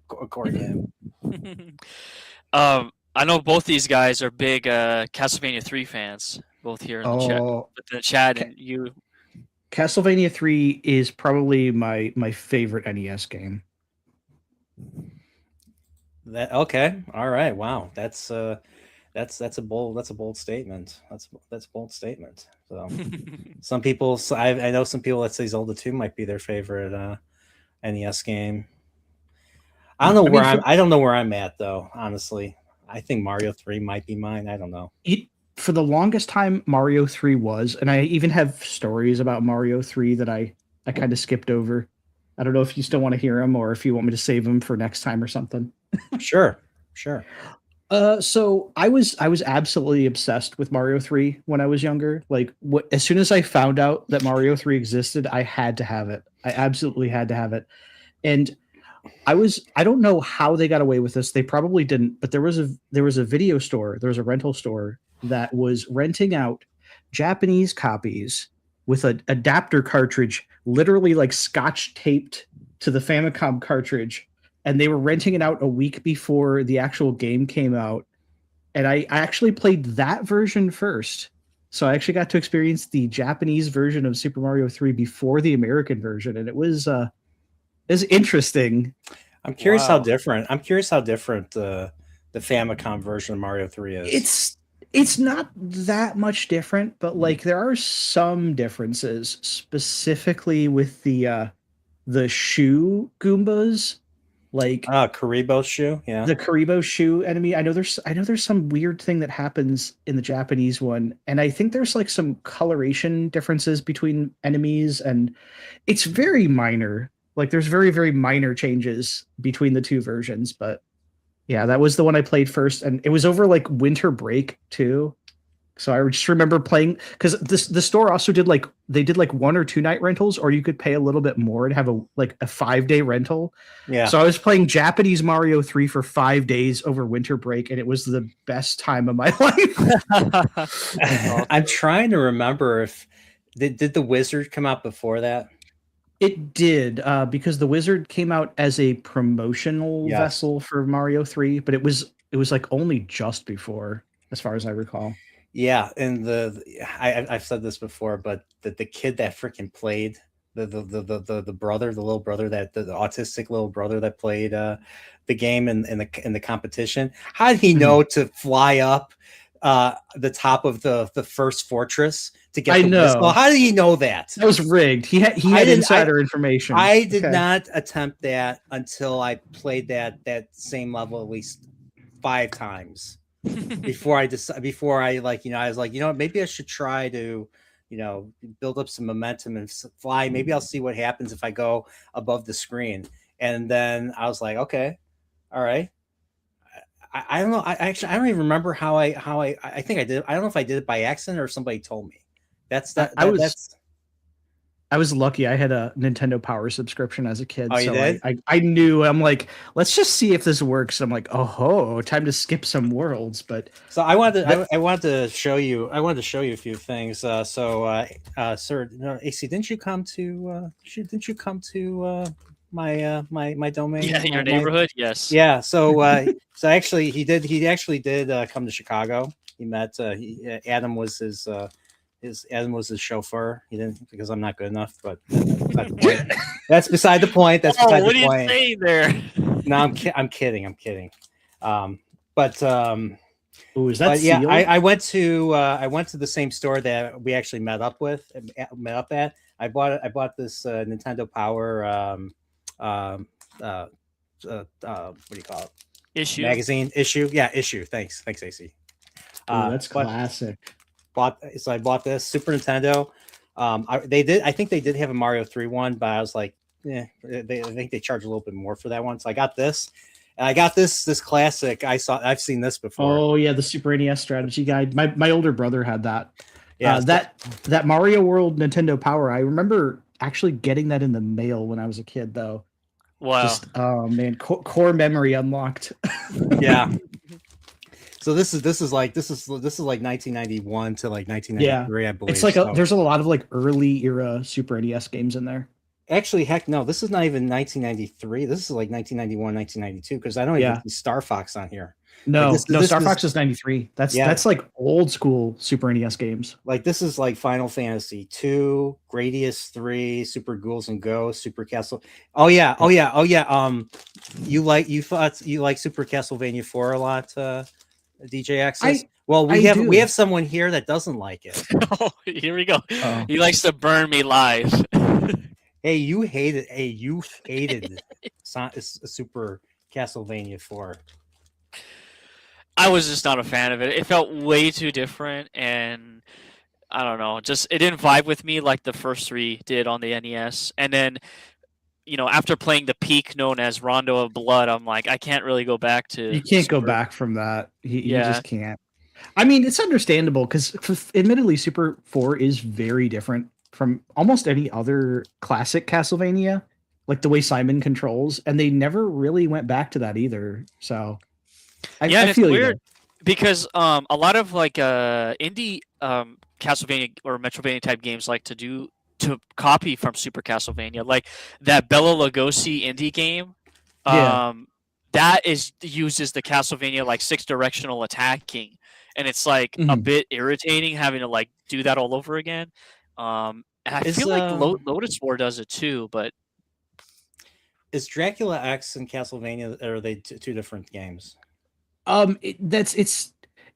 according to him. I know both these guys are big Castlevania 3 fans, both here in the chat, and you. Castlevania 3 is probably my favorite NES game. Okay, all right, wow, that's a bold statement. That's a bold statement. So some people, I know some people that say Zelda 2 might be their favorite NES game. I don't know where I'm at though, honestly. I think Mario 3 might be mine. I don't know. For the longest time, Mario 3 was, and I even have stories about Mario 3 that I kind of skipped over. I don't know if you still want to hear them or if you want me to save them for next time or something. Sure. So I was absolutely obsessed with Mario 3 when I was younger. Like as soon as I found out that Mario 3 existed, I had to have it. I absolutely had to have it. And I don't know how they got away with this. They probably didn't, but there was a video store, there was a rental store that was renting out Japanese copies with an adapter cartridge, literally like scotch taped to the Famicom cartridge. And they were renting it out a week before the actual game came out. And I actually played that version first. So I actually got to experience the Japanese version of Super Mario 3 before the American version. And it was interesting. I'm curious how different the Famicom version of Mario 3 is. It's not that much different, but like there are some differences, specifically with the shoe Goombas. Like Karibo shoe, yeah. The Karibo shoe enemy. I know there's some weird thing that happens in the Japanese one, and I think there's like some coloration differences between enemies, and it's very minor. Like there's very, very minor changes between the two versions, but yeah, that was the one I played first, and it was over like winter break too. So I just remember playing because the store also did like 1 or 2 night rentals, or you could pay a little bit more and have a 5-day rental. Yeah. So I was playing Japanese Mario 3 for 5 days over winter break, and it was the best time of my life. I'm trying to remember if did the Wizard come out before that? It did, because the Wizard came out as a promotional Yes. vessel for Mario 3, but it was like only just before, as far as I recall. Yeah, and I've said this before, but the kid that freaking played the brother, the little brother that the autistic little brother that played the game in the competition, how did he Mhm. know to fly up the top of the first fortress to get I the whistle? know. How did he know that? That was rigged. He I had didn't. I insider information. I did Okay. not attempt that until I played that same level at least 5 times before I decided before I like I was like maybe I should try to build up some momentum and fly. Maybe I'll see what happens if I go above the screen. And then I was like, okay, all right. I don't know. I don't even remember how I think I did. I don't know if I did it by accident or somebody told me. That's I, that I that was that's I was lucky. I had a Nintendo Power subscription as a Oh, kid, you so did? I knew. I'm like, let's just see if this works. I'm like, oh ho, time to skip some worlds. But So I wanted to, that I wanted to show you a few things. Sir, no, AC, didn't you come to my Yeah, domain? your My neighborhood, yes. Yeah. So actually he actually did come to Chicago. He met Adam was his Adam was his chauffeur. He didn't because I'm not good enough, but that's beside the point. That's beside the point. That's Oh, beside the what are you point. saying there? No, I'm kidding. I'm kidding. Um, but oh, is that but yeah, sealed? I went to the same store that we actually met up at. I bought this Nintendo Power um, uh, what do you call it? Issue? Magazine issue. Yeah, issue. Thanks, AC. Oh, that's But classic. I bought this Super Nintendo. I think they did have a Mario 3 one, but I was like, I think they charge a little bit more for that one. So I got this, and I got this classic. I've seen this before. Oh yeah, the Super NES strategy guide. My older brother had that. Yeah, so, That Mario World Nintendo Power. I remember actually getting that in the mail when I was a kid, though. Wow. Just oh man, core memory unlocked. yeah. So this is like 1991 to like Yeah, 1993, I it's believe. like So there's a lot of like early era Super NES games in there. actually, heck no, this is not even 1993. This is like 1991, 1992 because I don't even Yeah, see Star Fox on here. Like no, no, this Star is Fox is 93. That's yeah, that's like old school Super NES games. like this is like Final Fantasy 2, Gradius 3, Super Ghouls and Ghosts, Super Castle. Oh yeah, Yeah. you like Super Castlevania 4 a lot, DJ Access. I Well, I we do. have someone here that doesn't like it. Oh, here we go. Oh, He likes to burn me live. Hey, you hated Super Castlevania 4. I was just not a fan of it. It felt way too different, and I don't know, just it didn't vibe with me like the first three did on the NES. And then, after playing the peak known as Rondo of Blood, I'm like, I can't really go back to you can't go Super. back from that. You Yeah, just can't. I mean, it's understandable because, admittedly, Super 4 is very different from almost any other classic Castlevania, like the way Simon controls, and they never really went back to that either. So yeah, I and it's feel you weird there. because a lot of like indie Castlevania or Metroidvania type games like to copy from Super Castlevania, like that Bela Lugosi indie game. Yeah. Um, that is uses the Castlevania like six directional attacking, and it's like a Mhm. bit irritating having to like do that all over again. And I Is feel like Lotus War does it too, but is Dracula X and Castlevania are they two different games? It's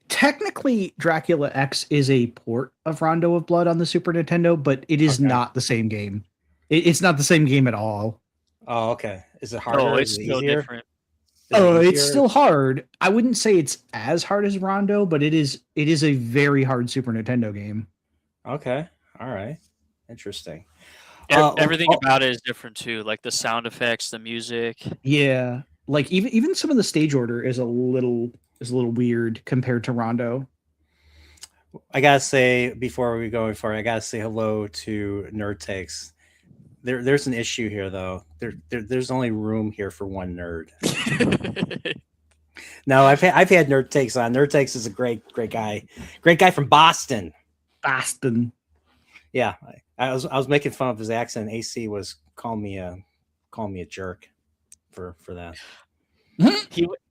technically Dracula X is a port of Rondo of Blood on the Super Nintendo, but it is Okay. not the same game. It's not the same game at all. Oh, okay. Is it no, harder? Is it's it no easier? different. Is it Oh, it's easier? still hard. I wouldn't say it's as hard as Rondo, but it is a very hard Super Nintendo game. Okay. All right. Interesting. Everything about it is different too, like the sound effects, the music. Yeah. Like even some of the stage order is a little weird compared to Rondo. I gotta say before we go far, I gotta say hello to Nerd Takes. There's an issue here though. There's only room here for one nerd. No, I've had Nerd Takes on. Nerd Takes is a great guy from Boston. Boston. Yeah, I was making fun of his accent. AC was calling me a jerk for that.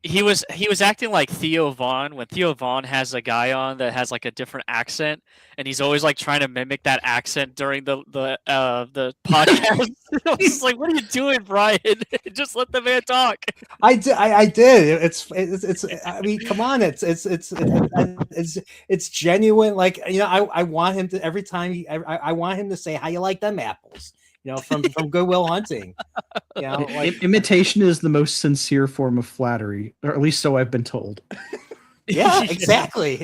He was acting like Theo Vaughn when Theo Vaughn has a guy on that has like a different accent, and he's always like trying to mimic that accent during the podcast. I was just like, "What are you doing, Brian? Just let the man talk." I did. It's. I mean, come on. It's genuine. Like, I want him to every time. I want him to say, "How you like them apples?" From Goodwill Hunting. Like imitation is the most sincere form of flattery, or at least so I've been told. Yeah, exactly.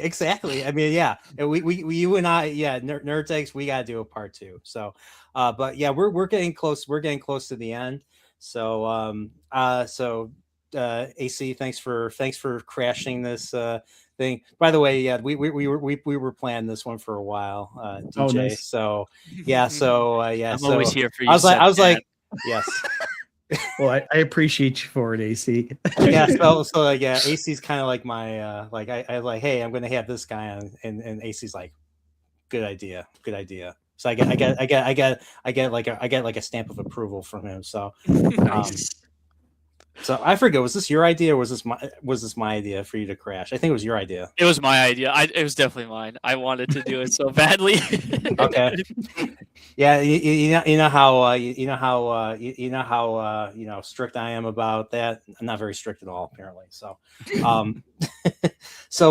I mean, yeah, we you and I, yeah, nerd takes. We got to do a part 2. So, but yeah, we're getting close. We're getting close to the end. So, AC, thanks for crashing this thing. By the way, yeah, we were planning this one for a while, DJ. Oh, nice. So yeah, I'm always here for you. I was like, yes. Well, I appreciate you for it, AC. Yeah, so yeah, AC's kind of like my like I like, hey, I'm gonna have this guy on, and AC's like, good idea. So I get like a stamp of approval from him. So Nice. So I forget, was this your idea or was this my idea for you to crash? I think it was your idea. It was my idea. It was definitely mine. I wanted to do it so badly. Okay. Yeah, you know how strict I am about that. I'm not very strict at all, apparently. So,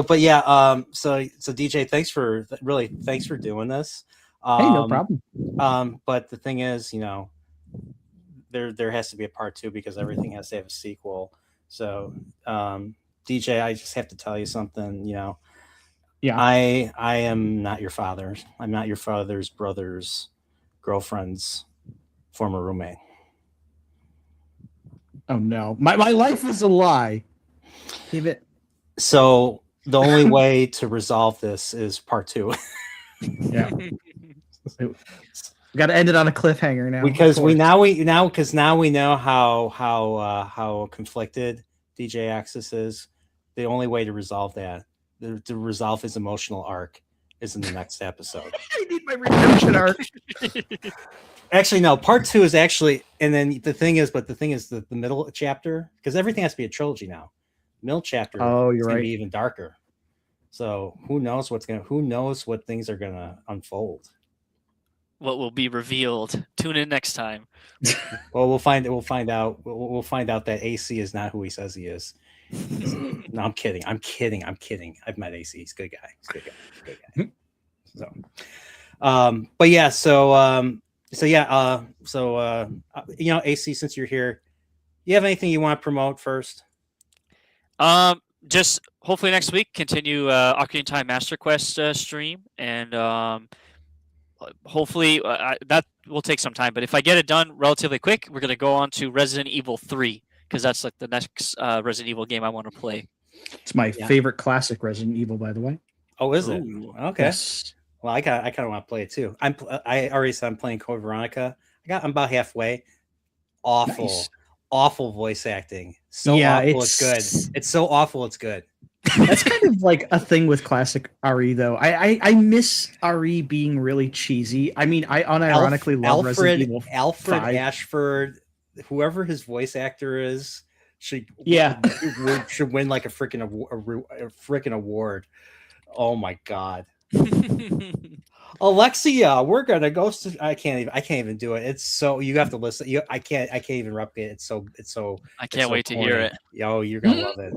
but yeah, so DJ, thanks for doing this. Hey, no problem. But the thing is, there has to be a part 2 because everything has to have a sequel. So, DJ, I just have to tell you something. Yeah, I am not your father. I'm not your father's brother's girlfriend's former roommate. Oh no, my life is a lie. Leave it. So the only way to resolve this is part 2. Yeah. Got to end it on a cliffhanger now. Because we know how conflicted DJ Axis is. The only way to resolve that, to resolve his emotional arc, is in the next episode. I need my redemption arc. Actually, no. Part 2 is actually, and then the thing is the middle chapter, because everything has to be a trilogy now. Middle chapter. Oh, you're is right. Gonna be even darker. So who knows what things are gonna unfold. What will be revealed? Tune in next time. Well, we'll find out that AC is not who he says he is. No, I'm kidding. I've met AC. He's a good guy. So, but yeah. AC, since you're here, you have anything you want to promote first? Just hopefully next week continue Ocarina of Time Master Quest stream, and hopefully that will take some time. But if I get it done relatively quick, we're gonna go on to Resident Evil 3 because that's like the next Resident Evil game I want to play. It's my favorite classic Resident Evil, by the way. Oh, is it? Okay. Yes. Well, I kind of want to play it too. I already said I'm playing Code Veronica. I'm about halfway. Awful. Nice. Awful voice acting. So awful, it's good. It's so awful, it's good. That's kind of like a thing with classic RE, though. I miss RE being really cheesy. I mean, I unironically love Resident Evil 5. Alfred Ashford, whoever his voice actor is, should win like a freaking award. Oh my god. Alexia, we're gonna go. I can't even do it. It's so, you have to listen. I can't even replicate it. It's so. I can't wait to hear it. Yo, you're gonna love it.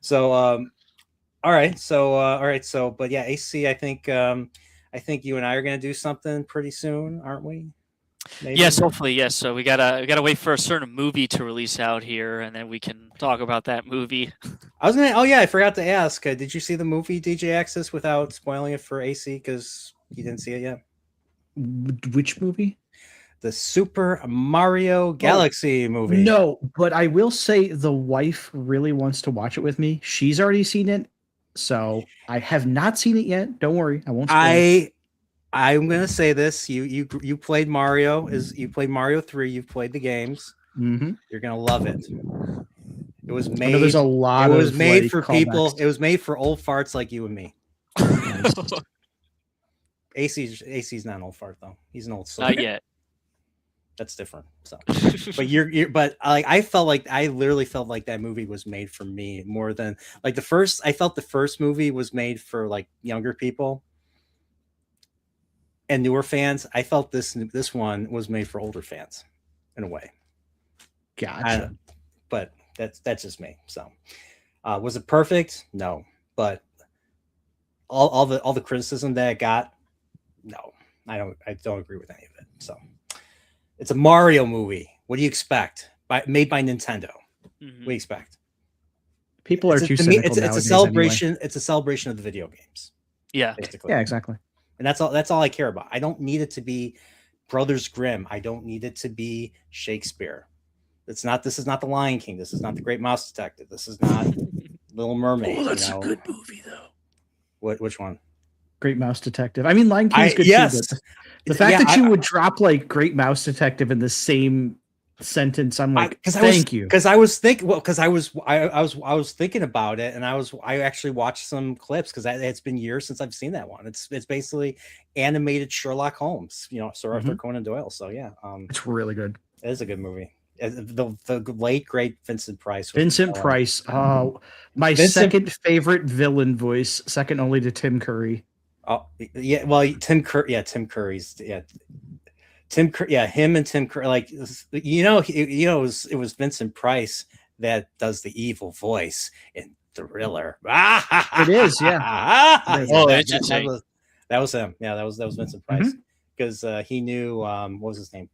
So, all right. So, but yeah, AC. I think you and I are gonna do something pretty soon, aren't we? Maybe? Yes, hopefully, yes. So we gotta wait for a certain movie to release out here, and then we can talk about that movie. I forgot to ask. Did you see the movie DJ Access without spoiling it for AC? Because you didn't see it yet. Which movie? The Super Mario Galaxy movie. No, but I will say the wife really wants to watch it with me. She's already seen it, so I have not seen it yet. Don't worry, I won't. I'm gonna say this: you played Mario. You played Mario 3. You've played the games. Mm-hmm. You're gonna love it. It was made. There's a lot. It was made for people. It was made for old farts like you and me. AC's not an old fart though. He's an old soul. Not yet. That's different. So, but but like I literally felt like that movie was made for me more than like the first. I felt the first movie was made for like younger people and newer fans. I felt this one was made for older fans, in a way. Gotcha. But that's just me. So, was it perfect? No, but all the criticism that it got, no, I don't agree with any of it. So. It's a Mario movie. What do you expect? Made by Nintendo. What do you expect? People are too cynical nowadays. It's a celebration. Anyway. It's a celebration of the video games. Yeah. Basically. Yeah, exactly. And that's all I care about. I don't need it to be Brothers Grimm. I don't need it to be Shakespeare. This is not The Lion King. This is not The Great Mouse Detective. This is not Little Mermaid. Oh, that's a good movie though. Which one? Great Mouse Detective. I mean, Lion King's good yes. too. But the fact that you would drop like Great Mouse Detective in the same sentence, I'm like, thank you. Because I was thinking, I was thinking about it, and I actually watched some clips because it's been years since I've seen that one. It's basically animated Sherlock Holmes, Sir Arthur Conan Doyle. So yeah, it's really good. It is a good movie. The late great Vincent Price. Oh, my second favorite villain voice, second only to Tim Curry. Oh yeah, well Tim Curry's him and Tim Curry, like it was Vincent Price that does the evil voice in Thriller. It is, yeah. That was him. Yeah, that was Vincent Price because he knew what was his name.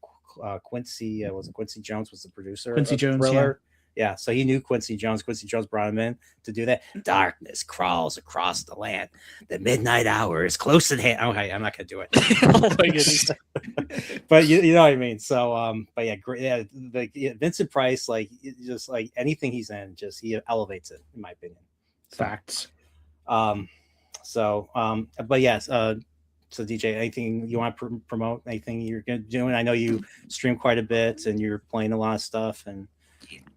Quincy was it Quincy Jones was the producer. Quincy Jones, Thriller. Yeah, so he knew Quincy Jones. Quincy Jones brought him in to do that. Darkness crawls across the land. The midnight hour is close at hand. Okay, I'm not gonna do it. Oh my goodness. But you know what I mean. So, but yeah, great. Yeah, Vincent Price, like just like anything he's in, just he elevates it, in my opinion. Facts. But yes. So DJ, anything you want to promote? Anything you're gonna do? I know you stream quite a bit, and you're playing a lot of stuff, and.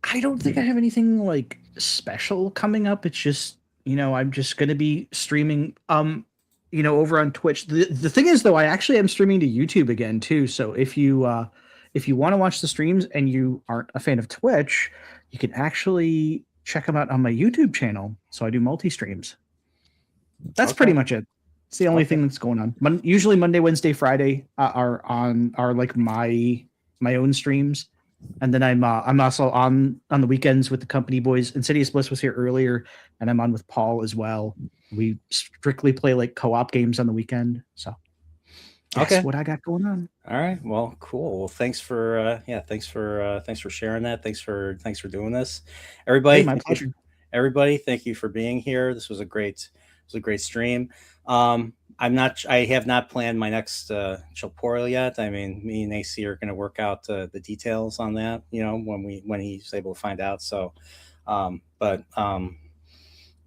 I don't think I have anything like special coming up. It's just, I'm just going to be streaming, over on Twitch. The thing is though, I actually am streaming to YouTube again too. So if you want to watch the streams and you aren't a fan of Twitch, you can actually check them out on my YouTube channel. So I do multi-streams. That's pretty much it. It's the only thing that's going on. Usually Monday, Wednesday, Friday are like my own streams. And then I'm also on the weekends with the company boys. Insidious Bliss was here earlier, and I'm on with Paul as well. We strictly play like co-op games on the weekend. So that's what I got going on. All right. Well, cool. Well, thanks for sharing that. Thanks for doing this. Everybody, my pleasure. Everybody, thank you for being here. This was a great stream. I have not planned my next Chilporial yet. I mean, me and AC are going to work out the details on that, when he's able to find out. So, but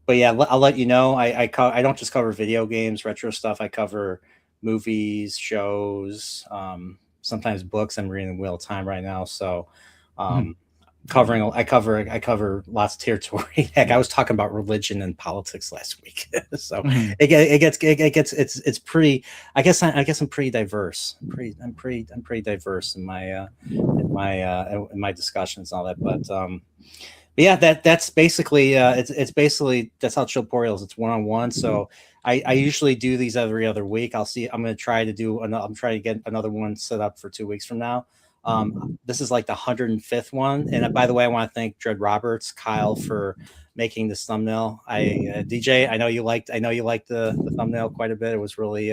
yeah, I'll let you know. I don't just cover video games, retro stuff. I cover movies, shows, sometimes books. I'm reading the Wheel of Time right now. So, I cover lots of territory. Heck, I was talking about religion and politics last week. So it's pretty, I guess I'm pretty diverse. I'm pretty diverse in my discussions and all that. But yeah, that's basically it's basically that's how Chilporial is. It's one-on-one. So I usually do these every other week. I'm going to try to get another one set up for 2 weeks from now. This is like the 105th one. And by the way, I want to thank Dread Roberts, Kyle, for making this thumbnail. DJ, I know you liked the thumbnail quite a bit. It was really,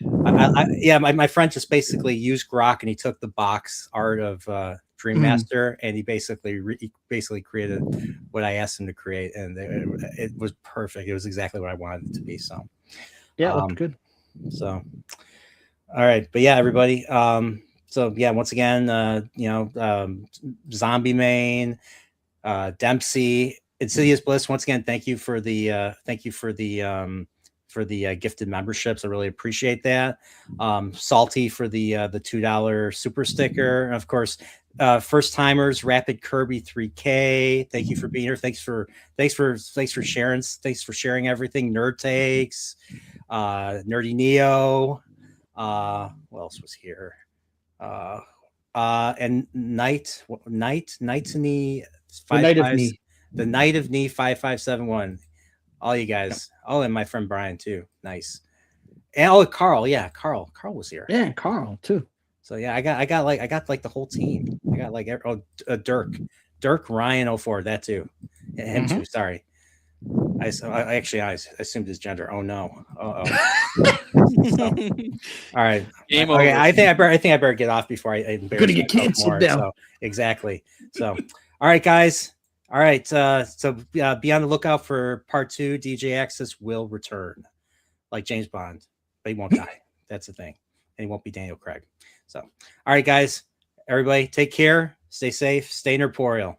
my friend just basically used Grok and he took the box art of Dream Master and he basically created what I asked him to create. And it was perfect. It was exactly what I wanted it to be. So yeah, it looked good. So, all right. But yeah, everybody, so yeah, once again, Zombie Main, Dempsey, Insidious Bliss. Once again, thank you for the gifted memberships. I really appreciate that. Salty for the $2 super sticker, and of course, first timers, Rapid Kirby 3K. Thank you for being here. Thanks for sharing. Thanks for sharing everything. Nerd Takes, Nerdy Neo. What else was here? And Knights in the The Knight of 55s, Knee. the Knight of Knee 5571. All you guys. Oh, and my friend Brian too. Nice. And Carl, Carl was here. Yeah, Carl too. So yeah, I got like the whole team. I got like Dirk Ryan 04, that too. Him too. Sorry. I assumed his gender. Oh no. So, all right. Game Okay. over. I think I better get off before I embarrass Gonna get myself canceled more. now. So exactly. So, all right, guys. All right. So be on the lookout for part 2. DJ Access will return, like James Bond, but he won't die. That's the thing, and he won't be Daniel Craig. So, all right, guys. Everybody, take care. Stay safe. Stay nerporial.